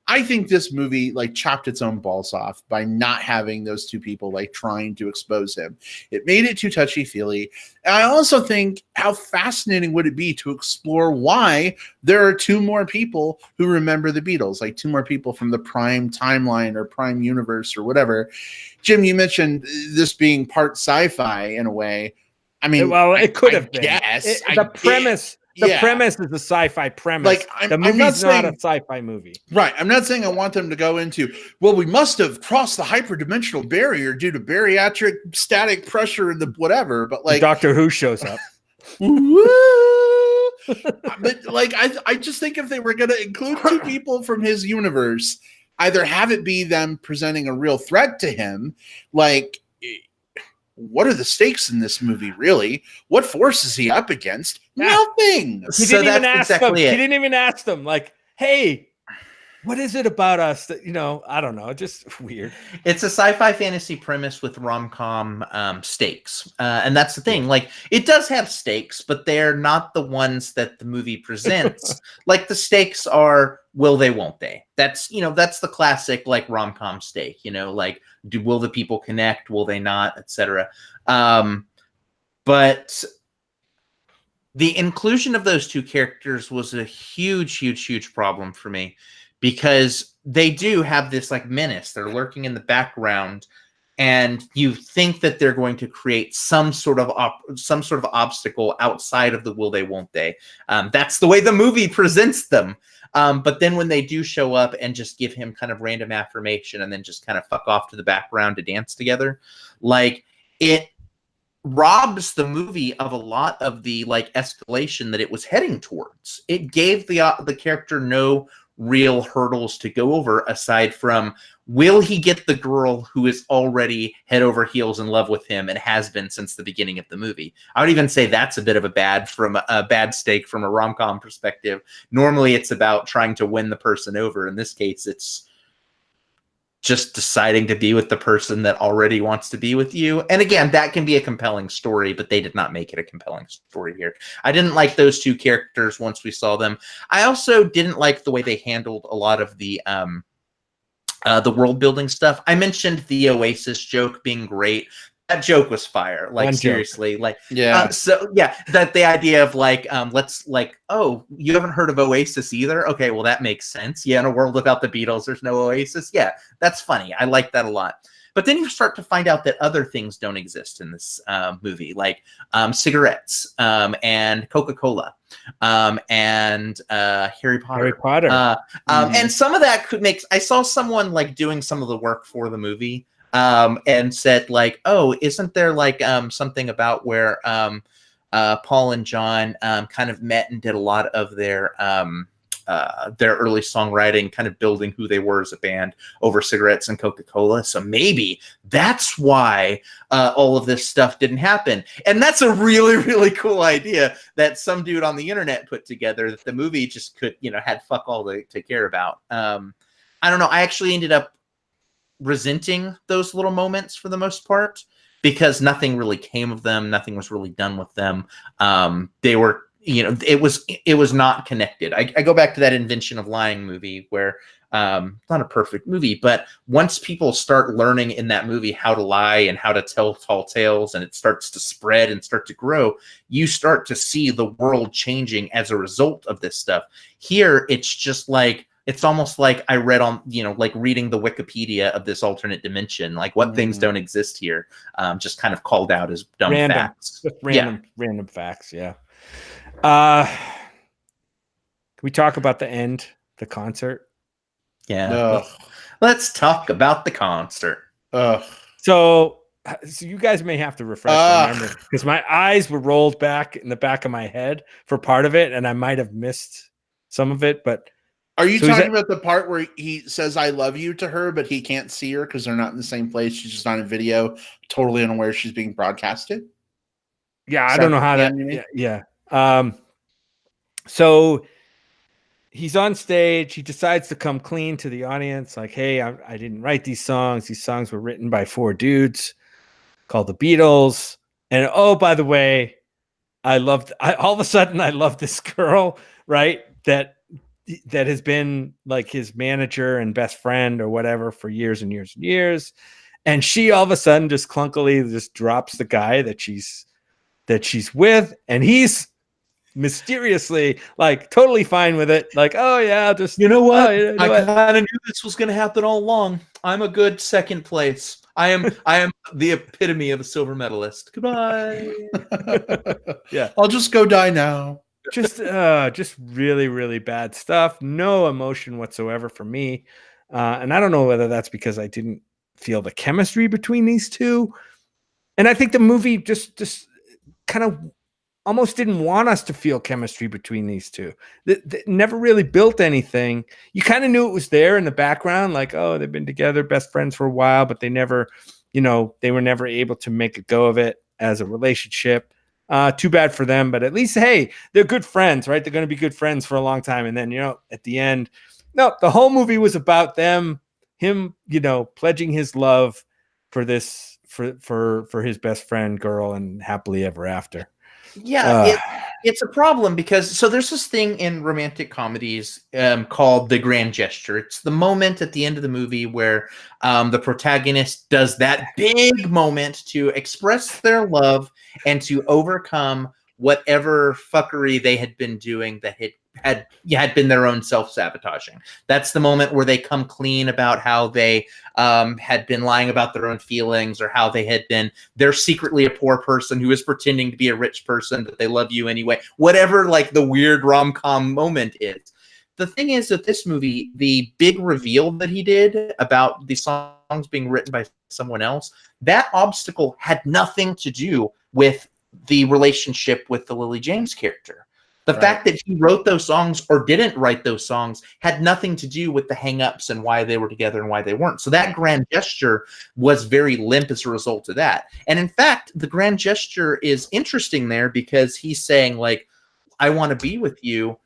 Speaker 1: I think this movie like chopped its own balls off by not having those two people like trying to expose him. It made it too touchy-feely. And I also think, how fascinating would it be to explore why there are two more people who remember the Beatles, like two more people from the Prime timeline or Prime universe or whatever. Jim, you mentioned this being part sci-fi in a way. I mean,
Speaker 2: well, it could have been.
Speaker 1: Yes,
Speaker 2: The premise is a sci-fi premise. Like, the movie's not a sci-fi movie.
Speaker 1: Right. I'm not saying I want them to go into, well, we must have crossed the hyperdimensional barrier due to bariatric static pressure and the whatever, but like
Speaker 2: Doctor Who shows up.
Speaker 1: But like, I just think if they were going to include two people from his universe, either have it be them presenting a real threat to him, like, what are the stakes in this movie, really? What force is he up against? Nothing.
Speaker 2: He didn't even ask them. He didn't even ask them, like, hey, What is it about us that, I don't know, just weird.
Speaker 3: It's a sci-fi fantasy premise with rom-com stakes. And that's the thing. Like, it does have stakes, but they're not the ones that the movie presents. Like, the stakes are, will they, won't they? That's the classic, like, rom-com stake, like, will the people connect? Will they not? Etc. But the inclusion of those two characters was a huge, huge, huge problem for me, because they do have this like menace. They're lurking in the background, and you think that they're going to create some sort of obstacle outside of the will they, won't they. That's the way the movie presents them. But then when they do show up and just give him kind of random affirmation and then just kind of fuck off to the background to dance together, like, it robs the movie of a lot of the like escalation that it was heading towards. It gave the character no real hurdles to go over aside from, will he get the girl who is already head over heels in love with him and has been since the beginning of the movie. I would even say that's a bit of a bad stake from a rom-com perspective. Normally it's about trying to win the person over. In this case, it's just deciding to be with the person that already wants to be with you. And again, that can be a compelling story, but they did not make it a compelling story here. I didn't like those two characters once we saw them. I also didn't like the way they handled a lot of the world building stuff. I mentioned the Oasis joke being great. That joke was fire. Like,
Speaker 2: One
Speaker 3: seriously,
Speaker 2: joke.
Speaker 3: like,
Speaker 1: Yeah.
Speaker 3: that the idea of like, let's like, oh, you haven't heard of Oasis either? Okay, well, that makes sense. Yeah, in a world without the Beatles, there's no Oasis. Yeah, that's funny. I like that a lot. But then you start to find out that other things don't exist in this movie, like cigarettes and Coca-Cola and Harry Potter. And some of that could make. I saw someone like doing some of the work for the movie. And said like, oh, isn't there like something about where Paul and John kind of met and did a lot of their early songwriting, kind of building who they were as a band over cigarettes and Coca-Cola. So maybe that's why all of this stuff didn't happen. And that's a really, really cool idea that some dude on the internet put together that the movie just could, had fuck all to care about. I don't know. I actually ended up resenting those little moments for the most part, because nothing really came of them. Nothing was really done with them. They were, it was not connected. I go back to that Invention of Lying movie where it's not a perfect movie, but once people start learning in that movie how to lie and how to tell tall tales, and it starts to spread and start to grow, you start to see the world changing as a result of this stuff. Here, it's just like, it's almost like I read on, like reading the Wikipedia of this alternate dimension, like what things don't exist here, just kind of called out as dumb facts.
Speaker 2: Just random facts, yeah. Can we talk about the end, the concert?
Speaker 3: Yeah. Let's talk about the concert.
Speaker 2: So you guys may have to refresh my memory, because my eyes were rolled back in the back of my head for part of it, and I might have missed some of it, but
Speaker 1: are you talking about the part where he says "I love you" to her, but he can't see her because they're not in the same place? She's just on a video, totally unaware she's being broadcasted.
Speaker 2: Yeah, I don't know how that. Yeah. So he's on stage. He decides to come clean to the audience, like, "Hey, I didn't write these songs. These songs were written by 4 dudes called the Beatles. And oh, by the way, all of a sudden I love this girl, right? That has been like his manager and best friend or whatever for years and years and years. And she all of a sudden just clunkily just drops the guy that she's with. And he's mysteriously like totally fine with it. Like, oh yeah, just,
Speaker 3: you know what?
Speaker 2: I
Speaker 3: kind of knew this was going to happen all along. I'm a good second place. I am the epitome of a silver medalist. Goodbye.
Speaker 2: Yeah.
Speaker 1: I'll just go die now.
Speaker 2: Just really, really bad stuff. No emotion whatsoever for me. And I don't know whether that's because I didn't feel the chemistry between these two. And I think the movie just kind of almost didn't want us to feel chemistry between these two. That never really built anything. You kind of knew it was there in the background, like, oh, they've been together, best friends for a while, but they never, they were never able to make a go of it as a relationship. Too bad for them, but at least, hey, they're good friends, right? They're going to be good friends for a long time. And then, at the end, No, the whole movie was about him, pledging his love for this, for his best friend girl, and happily ever after.
Speaker 3: Yeah, it's a problem because so there's this thing in romantic comedies called the grand gesture. It's the moment at the end of the movie where the protagonist does that big moment to express their love and to overcome whatever fuckery they had been doing that had been their own self-sabotaging. That's the moment where they come clean about how they had been lying about their own feelings, or how they're secretly a poor person who is pretending to be a rich person, but they love you anyway. Whatever, like, the weird rom-com moment is. The thing is that this movie, the big reveal that he did about the songs being written by someone else, that obstacle had nothing to do with the relationship with the Lily James character. The fact that he wrote those songs or didn't write those songs had nothing to do with the hang-ups and why they were together and why they weren't. So that grand gesture was very limp as a result of that. And in fact, the grand gesture is interesting there because he's saying, like, I want to be with you.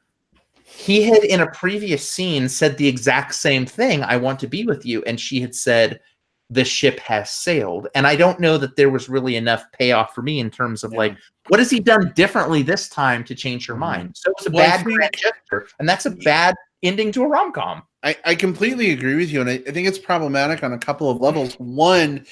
Speaker 3: He had, in a previous scene, said the exact same thing, I want to be with you. And she had said, the ship has sailed. And I don't know that there was really enough payoff for me in terms of like, what has he done differently this time to change her mind? So it's a bad grand gesture, and that's a bad ending to a rom-com.
Speaker 1: I completely agree with you, and I think it's problematic on a couple of levels. One,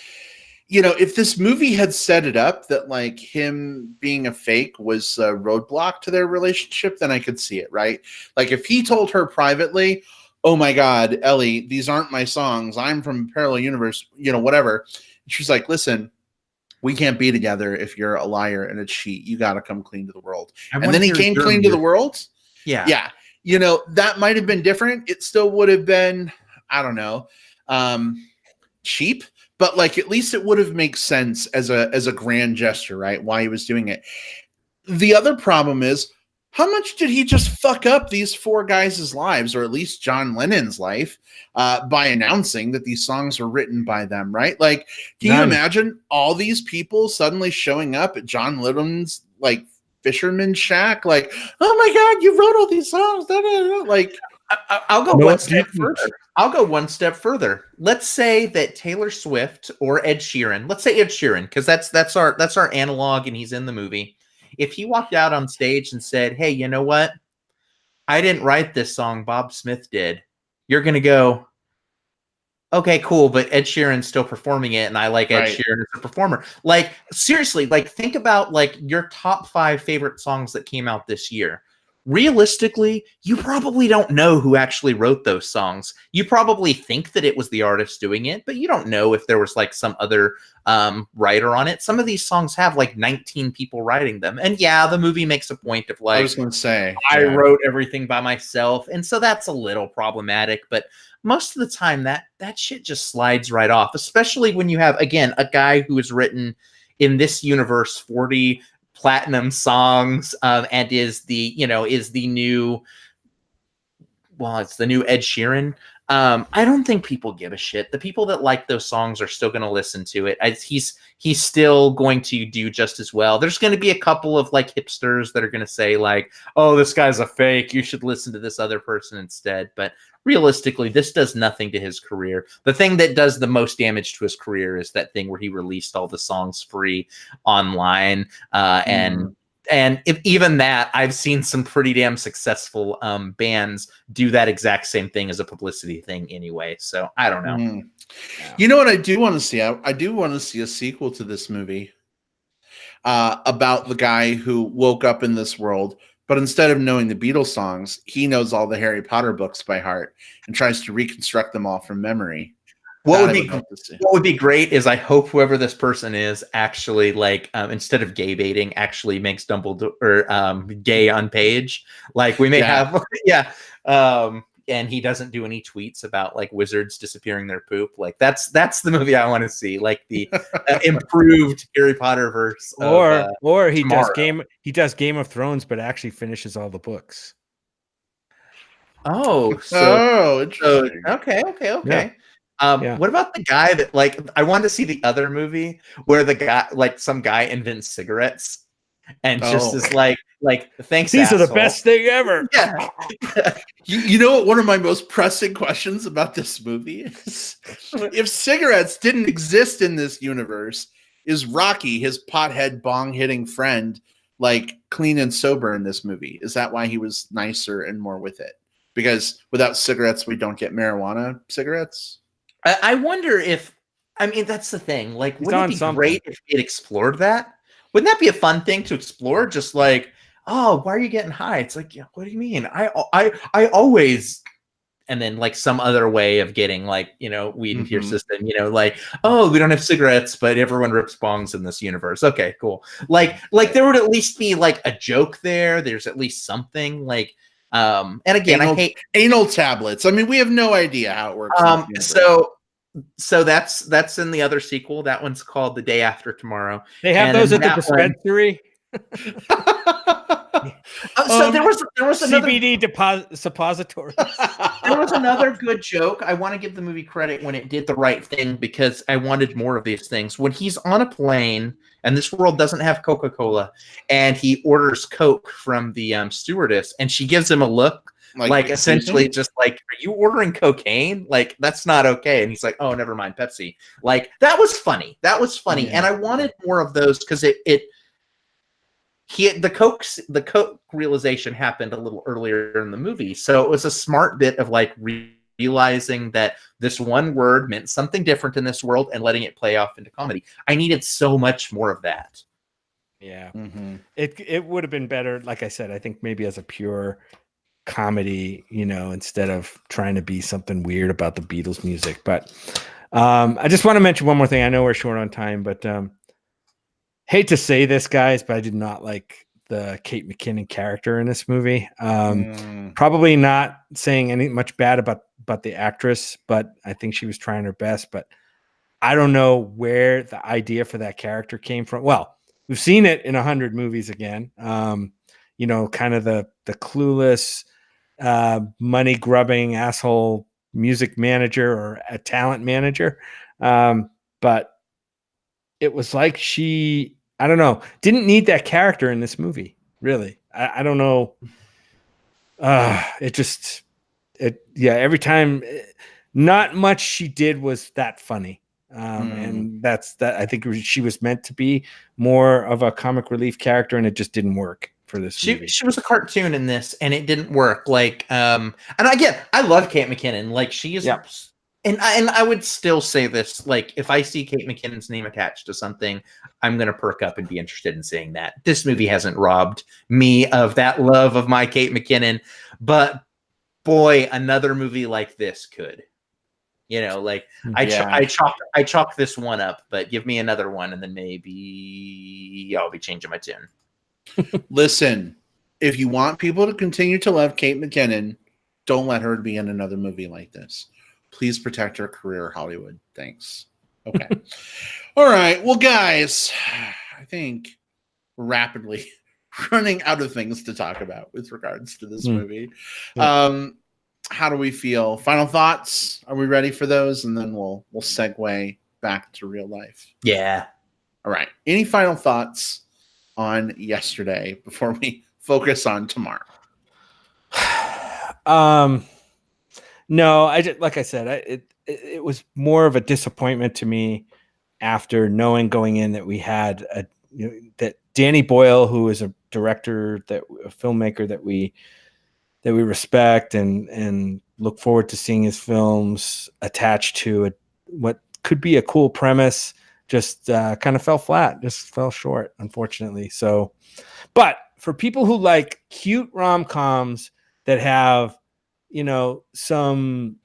Speaker 1: if this movie had set it up that like him being a fake was a roadblock to their relationship, then I could see it, right? Like if he told her privately, oh my God, Ellie, these aren't my songs. I'm from a parallel universe, whatever. And she's like, listen, we can't be together if you're a liar and a cheat. You got to come clean to the world. And then he came clean to the world.
Speaker 3: Yeah.
Speaker 1: Yeah. That might have been different. It still would have been, I don't know, cheap, but like, at least it would have made sense as a grand gesture, right? Why he was doing it. The other problem is, how much did he just fuck up these four guys' lives, or at least John Lennon's life, by announcing that these songs were written by them, right? Like, can you imagine all these people suddenly showing up at John Lennon's, like, fisherman shack? Like, oh my God, you wrote all these songs. Da, da, da. Like,
Speaker 3: I'll go one step further. I'll go one step further. Let's say that Taylor Swift or Ed Sheeran, let's say Ed Sheeran, because that's our analog and he's in the movie. If he walked out on stage and said, hey, you know what? I didn't write this song. Bob Smith did. You're going to go, okay, cool. But Ed Sheeran's still performing it. And I like Ed Sheeran as a performer. Like, seriously, like, think about like your top 5 favorite songs that came out this year. Realistically, you probably don't know who actually wrote those songs. You probably think that it was the artist doing it, but you don't know if there was like some other writer on it. Some of these songs have like 19 people writing them. And yeah, the movie makes a point of like,
Speaker 1: I was going to say,
Speaker 3: I wrote everything by myself. And so that's a little problematic, but most of the time that shit just slides right off, especially when you have, again, a guy who has written in this universe 40 platinum songs and is the new Ed Sheeran. I don't think people give a shit. The people that like those songs are still going to listen to it. He's still going to do just as well. There's going to be a couple of like hipsters that are going to say like, oh, this guy's a fake. You should listen to this other person instead. But realistically, this does nothing to his career. The thing that does the most damage to his career is that thing where he released all the songs free online. And if even that, I've seen some pretty damn successful bands do that exact same thing as a publicity thing anyway. So I don't know.
Speaker 1: You know what I do want to see? I do want to see a sequel to this movie about the guy who woke up in this world, but instead of knowing the Beatles songs, he knows all the Harry Potter books by heart and tries to reconstruct them all from memory.
Speaker 3: What would be great is I hope whoever this person is actually like instead of gay baiting actually makes Dumbledore gay on page. Like we may have and he doesn't do any tweets about like wizards disappearing their poop. Like that's the movie I want to see, like the improved Harry Potter verse.
Speaker 2: Or he does Game of Thrones, but actually finishes all the books.
Speaker 1: Interesting.
Speaker 3: Okay.
Speaker 2: Yeah.
Speaker 3: What about the guy that like I want to see the other movie where the guy like some guy invents cigarettes and just is like Like, thanks,
Speaker 2: These are the
Speaker 3: asshole.
Speaker 2: best thing ever.
Speaker 3: Yeah.
Speaker 1: You know what? One of my most pressing questions about this movie is if cigarettes didn't exist in this universe, is Rocky, his pothead bong hitting friend, like clean and sober in this movie? Is that why he was nicer and more with it? Because without cigarettes, we don't get marijuana cigarettes.
Speaker 3: I wonder if, I mean, that's the thing. Like,
Speaker 2: He's
Speaker 3: wouldn't
Speaker 2: on
Speaker 3: it be
Speaker 2: something.
Speaker 3: great if it explored that? Wouldn't that be a fun thing to explore? Just like, oh, why are you getting high? It's like, yeah, what do you mean? I always, and then like some other way of getting like, you know, weed into your system, you know, like, oh, we don't have cigarettes, but everyone rips bongs in this universe. Okay, cool. Like there would at least be like a joke there. There's at least something like, and again, I hate
Speaker 1: anal tablets. I mean, we have no idea how it works. In this universe.
Speaker 3: So that's in the other sequel. That one's called The Day After Tomorrow.
Speaker 2: They have
Speaker 3: And
Speaker 2: those
Speaker 3: in
Speaker 2: at the
Speaker 3: that one-
Speaker 2: dispensary.
Speaker 3: so there was another
Speaker 2: CBD suppository.
Speaker 3: there was another good joke. I want to give the movie credit when it did the right thing because I wanted more of these things. When he's on a plane and this world doesn't have Coca-Cola, and he orders Coke from the stewardess, and she gives him a look like essentially just like, are you ordering cocaine? Like, that's not okay. And he's like, oh, never mind, Pepsi. Like, that was funny. That was funny.
Speaker 1: Yeah.
Speaker 3: And I wanted more of those because the Coke realization happened a little earlier in the movie. So it was a smart bit of like realizing that this one word meant something different in this world and letting it play off into comedy. I needed so much more of that.
Speaker 2: Yeah. It would have been better. Like I said, I think maybe as a pure comedy, you know, instead of trying to be something weird about the Beatles music. But I just want to mention one more thing. I know we're short on time, but hate to say this, guys, but I did not like the Kate McKinnon character in this movie. Probably not saying any much bad about the actress, but I think she was trying her best. But I don't know where the idea for that character came from. Well, we've seen it in 100 movies again. You know, kind of the clueless, money grubbing asshole music manager or a talent manager. But it was like she, I don't know, didn't need that character in this movie. Really. I don't know. Every time, not much she did was that funny. And that I think she was meant to be more of a comic relief character, and it just didn't work for this movie.
Speaker 3: She was a cartoon in this, and it didn't work. Like, and again, I love Kate McKinnon. Like, she is, and I would still say this. Like, if I see Kate McKinnon's name attached to something, I'm gonna perk up and be interested in seeing that. This movie hasn't robbed me of that love of my Kate McKinnon, but boy, another movie like this could. You know, like I chalk this one up, but give me another one, and then maybe I'll be changing my tune.
Speaker 1: Listen, if you want people to continue to love Kate McKinnon, don't let her be in another movie like this. Please protect her career, Hollywood. Thanks. Okay. All right. Well, guys, I think we're rapidly running out of things to talk about with regards to this movie. How do we feel? Final thoughts? Are we ready for those? And then we'll segue back to real life.
Speaker 3: Yeah.
Speaker 1: All right. Any final thoughts on yesterday before we focus on tomorrow?
Speaker 2: No, like I said, it was more of a disappointment to me after knowing going in that we had that Danny Boyle, who is a director, a filmmaker that we respect and look forward to seeing his films attached to what could be a cool premise, just kind of fell flat, just fell short, unfortunately. So, but for people who like cute rom-coms that have, you know, some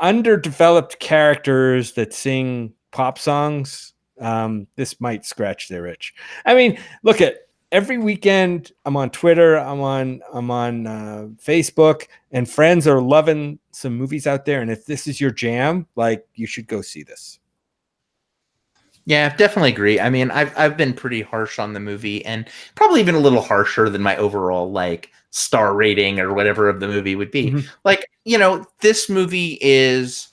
Speaker 2: underdeveloped characters that sing pop songs, this might scratch their itch. I mean, look at every weekend I'm on Twitter, I'm on Facebook, and friends are loving some movies out there. And if this is your jam, like, you should go see this.
Speaker 3: Yeah, definitely agree. I mean, I've been pretty harsh on the movie, and probably even a little harsher than my overall like star rating or whatever of the movie would be. Like, you know, this movie is,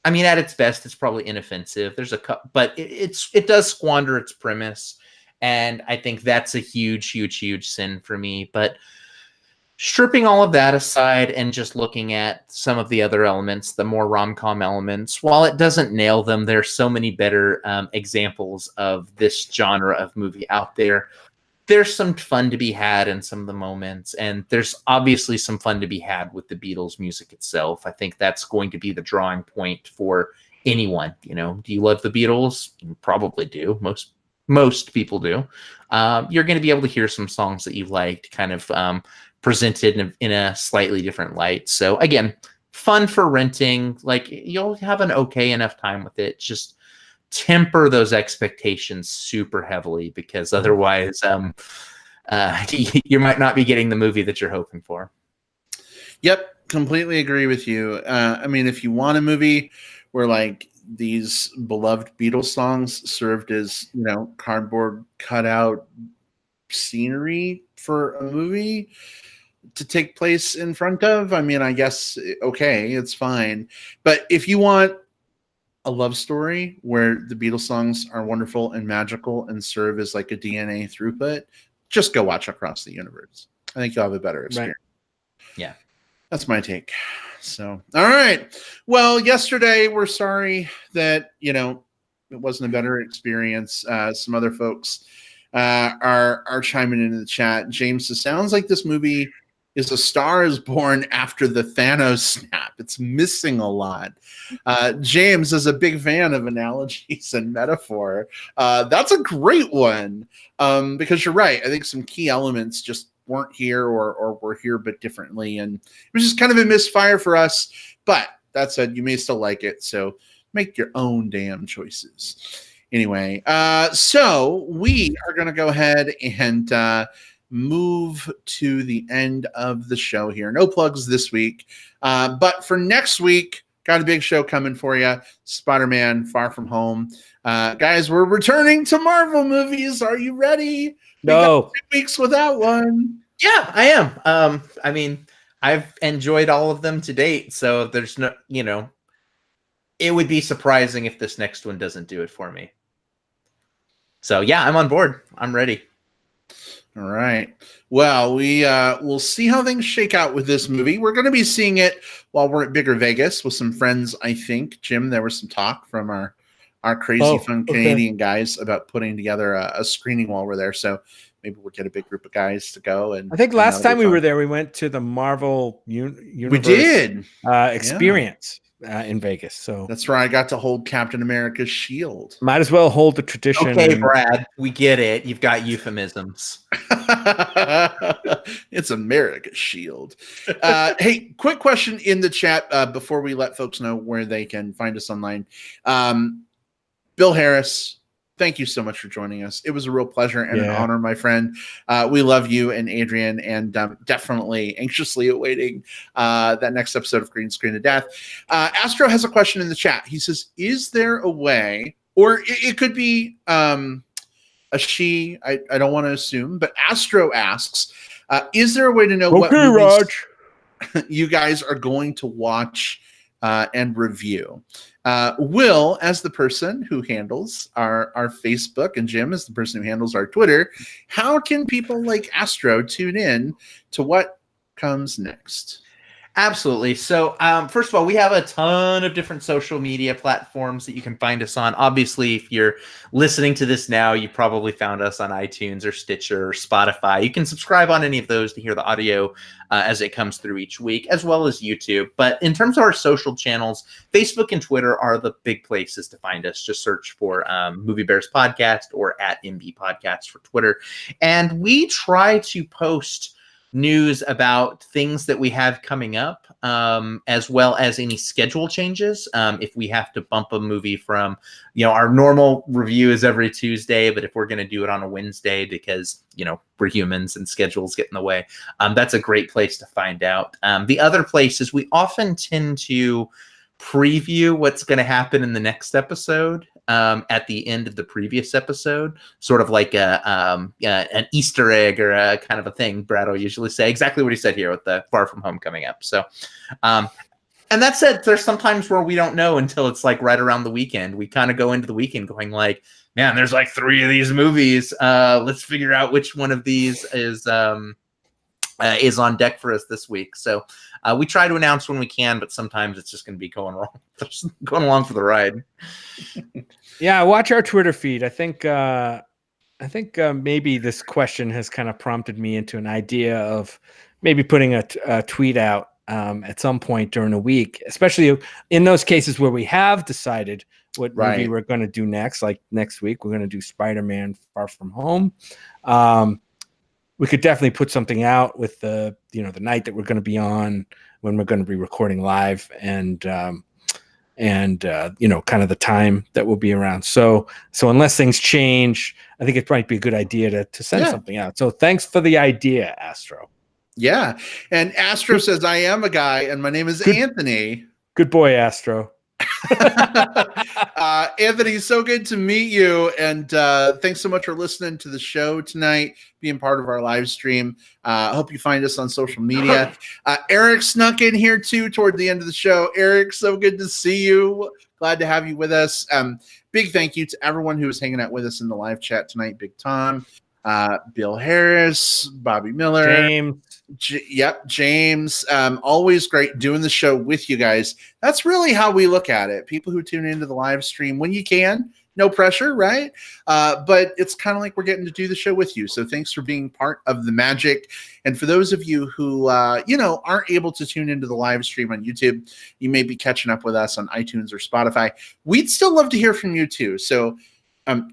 Speaker 3: I mean, at its best, it's probably inoffensive. There's but it does squander its premise. And I think that's a huge, huge, huge sin for me. But stripping all of that aside and just looking at some of the other elements, the more rom-com elements, while it doesn't nail them, there's so many better examples of this genre of movie out there. There's some fun to be had in some of the moments, and there's obviously some fun to be had with the Beatles music itself. I think that's going to be the drawing point for anyone. You know, do you love the Beatles? You probably do. Most people do. You're going to be able to hear some songs that you liked kind of presented in a slightly different light. So again, fun for renting. Like, you'll have an okay enough time with it. Just temper those expectations super heavily, because otherwise you might not be getting the movie that you're hoping for.
Speaker 1: Yep, completely agree with you. I mean, if you want a movie where like these beloved Beatles songs served as, you know, cardboard cutout scenery for a movie to take place in front of, I mean, I guess, okay, it's fine. But if you want a love story where the Beatles songs are wonderful and magical and serve as like a DNA throughput, just go watch Across the Universe. I think you'll have a better experience.
Speaker 3: Right. Yeah.
Speaker 1: That's my take. So, all right. Well, yesterday, we're sorry that, you know, it wasn't a better experience. Some other folks are chiming in the chat. James says, sounds like this movie is A Star is Born after the Thanos snap. It's missing a lot. James is a big fan of analogies and metaphor. That's a great one, because you're right. I think some key elements just weren't here or were here but differently, and it was just kind of a misfire for us. But that said, you may still like it, so make your own damn choices. Anyway, so we are going to go ahead and move to the end of the show here. No plugs this week, but for next week, got a big show coming for you. Spider-Man Far From Home. Guys, we're returning to Marvel movies. Are you ready?
Speaker 2: No.
Speaker 1: We got 2 weeks without one.
Speaker 3: Yeah, I am. I mean, I've enjoyed all of them to date, so there's no, you know, it would be surprising if this next one doesn't do it for me. So yeah, I'm on board. I'm ready.
Speaker 1: All right. Well, we'll see how things shake out with this movie. We're going to be seeing it while we're at Bigger Vegas with some friends, I think. Jim, there was some talk from our crazy fun Canadian guys about putting together a screening while we're there. So maybe we'll get a big group of guys to go. And
Speaker 2: I think last time we were there, we went to the Marvel Universe.
Speaker 1: We did
Speaker 2: experience in Vegas. So
Speaker 1: that's where I got to hold Captain America's shield.
Speaker 2: Might as well hold the tradition.
Speaker 3: Okay, Brad, we get it. You've got euphemisms.
Speaker 1: It's America's shield. Hey, quick question in the chat before we let folks know where they can find us online. Bill Harris, thank you so much for joining us. It was a real pleasure and an honor, my friend. We love you and Adrian, and definitely anxiously awaiting that next episode of Green Screen of Death. Astro has a question in the chat. He says, is there a way, or it could be a she, I don't want to assume, but Astro asks, is there a way to know what movies you guys are going to watch and review? Will, as the person who handles our Facebook, and Jim as the person who handles our Twitter, how can people like Astro tune in to what comes next?
Speaker 3: Absolutely. So, first of all, we have a ton of different social media platforms that you can find us on. Obviously, if you're listening to this now, you probably found us on iTunes or Stitcher or Spotify. You can subscribe on any of those to hear the audio as it comes through each week, as well as YouTube. But in terms of our social channels, Facebook and Twitter are the big places to find us. Just search for Movie Bears Podcast or at MB Podcast for Twitter. And we try to post news about things that we have coming up, as well as any schedule changes. If we have to bump a movie from, you know, our normal review is every Tuesday, but if we're going to do it on a Wednesday because, you know, we're humans and schedules get in the way, that's a great place to find out. The other place is we often tend to preview what's going to happen in the next episode at the end of the previous episode, sort of like an Easter egg or a kind of a thing. Brad will usually say exactly what he said here with the Far From Home coming up. So And that said, there's sometimes where we don't know until it's like right around the weekend. We kind of go into the weekend going like, man, there's like 3 of these movies. Let's figure out which one of these is on deck for us this week. So we try to announce when we can, but sometimes it's just going to be going wrong, just going along for the ride.
Speaker 2: Yeah, watch our Twitter feed. I think maybe this question has kind of prompted me into an idea of maybe putting a tweet out at some point during the week, especially in those cases where we have decided what movie we're going to do next. Like next week, we're going to do Spider-Man: Far From Home. We could definitely put something out with the night that we're going to be on, when we're going to be recording live, and kind of the time that we'll be around. So unless things change, I think it might be a good idea to send something out. So thanks for the idea, Astro.
Speaker 1: Yeah. And Astro says, I am a guy, and my name is Anthony.
Speaker 2: Good boy, Astro.
Speaker 1: Anthony, so good to meet you. And thanks so much for listening to the show tonight, being part of our live stream. I hope you find us on social media. Eric snuck in here too toward the end of the show. Eric, so good to see you. Glad to have you with us. Big thank you to everyone who was hanging out with us in the live chat tonight. Big Tom, Bill Harris, Bobby Miller, James. Always great doing the show with you guys. That's really how we look at it. People who tune into the live stream when you can, no pressure, right? But it's kind of like we're getting to do the show with you. So thanks for being part of the magic. And for those of you who aren't able to tune into the live stream on YouTube, you may be catching up with us on iTunes or Spotify. We'd still love to hear from you too. So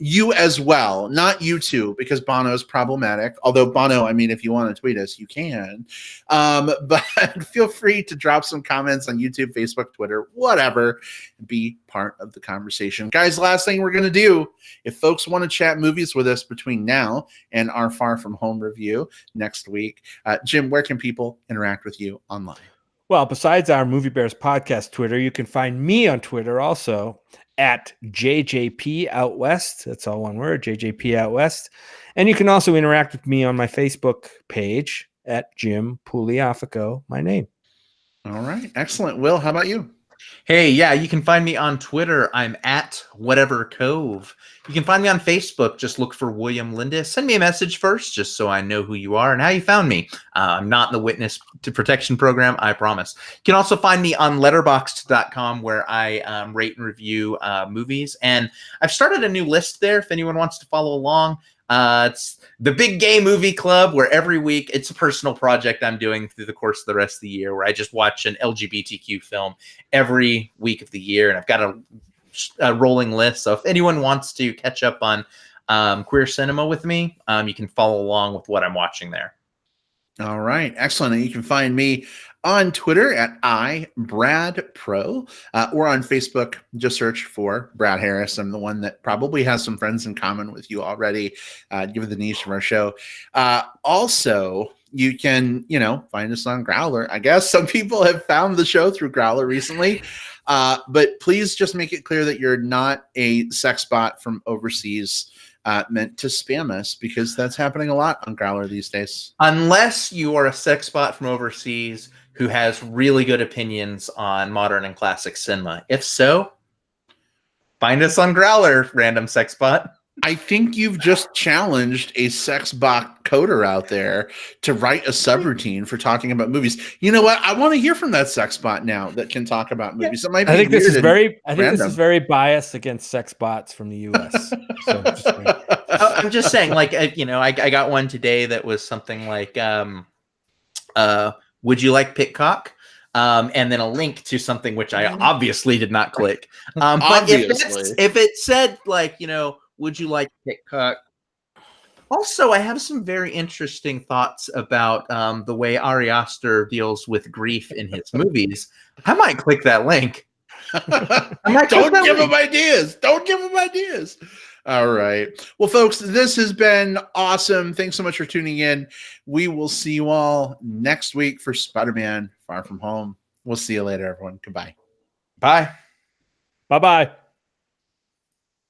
Speaker 1: you as well, not you two, because Bono is problematic. Although Bono, I mean, if you want to tweet us, you can. But feel free to drop some comments on YouTube, Facebook, Twitter, whatever, and be part of the conversation. Guys, last thing we're going to do, if folks want to chat movies with us between now and our Far From Home review next week, Jim, where can people interact with you online?
Speaker 2: Well, besides our Movie Bears podcast Twitter, you can find me on Twitter also at JJP Out West. That's all one word, JJP Out West. And you can also interact with me on my Facebook page at Jim Pugliafico, my name.
Speaker 1: All right. Excellent. Will, how about you?
Speaker 3: Hey, yeah, you can find me on Twitter. I'm at Whatever Cove. You can find me on Facebook. Just look for William Lindis. Send me a message first, just so I know who you are and how you found me. I'm not in the Witness to Protection program, I promise. You can also find me on letterboxd.com, where I rate and review movies. And I've started a new list there if anyone wants to follow along. It's the Big Gay Movie Club, where every week it's a personal project I'm doing through the course of the rest of the year, where I just watch an LGBTQ film every week of the year. And I've got a rolling list. So if anyone wants to catch up on queer cinema with me, you can follow along with what I'm watching there.
Speaker 1: All right. Excellent. And you can find me on Twitter at iBradPro, or on Facebook, just search for Brad Harris. I'm the one that probably has some friends in common with you already, given the niche of our show. Also, you can, find us on Growler. I guess some people have found the show through Growler recently, but please just make it clear that you're not a sex bot from overseas meant to spam us, because that's happening a lot on Growler these days.
Speaker 3: Unless you are a sex bot from overseas who has really good opinions on modern and classic cinema. If so, find us on Growler, random sex bot.
Speaker 1: I think you've just challenged a sex bot coder out there to write a subroutine for talking about movies. You know what? I want to hear from that sex bot now that can talk about movies. It might be
Speaker 2: I think this is
Speaker 1: random.
Speaker 2: very biased against sex bots from the U.S.
Speaker 3: I'm just saying, like, I got one today that was something like, would you like Pitcock? And then a link to something which I obviously did not click. But if it said, like, would you like Pitcock? Also, I have some very interesting thoughts about the way Ari Aster deals with grief in his movies. I might click that link.
Speaker 1: Don't give him ideas. Don't give him ideas. All right. Well, folks, this has been awesome. Thanks so much for tuning in. We will see you all next week for Spider-Man: Far From Home. We'll see you later, everyone. Goodbye.
Speaker 3: Bye.
Speaker 2: Bye-bye.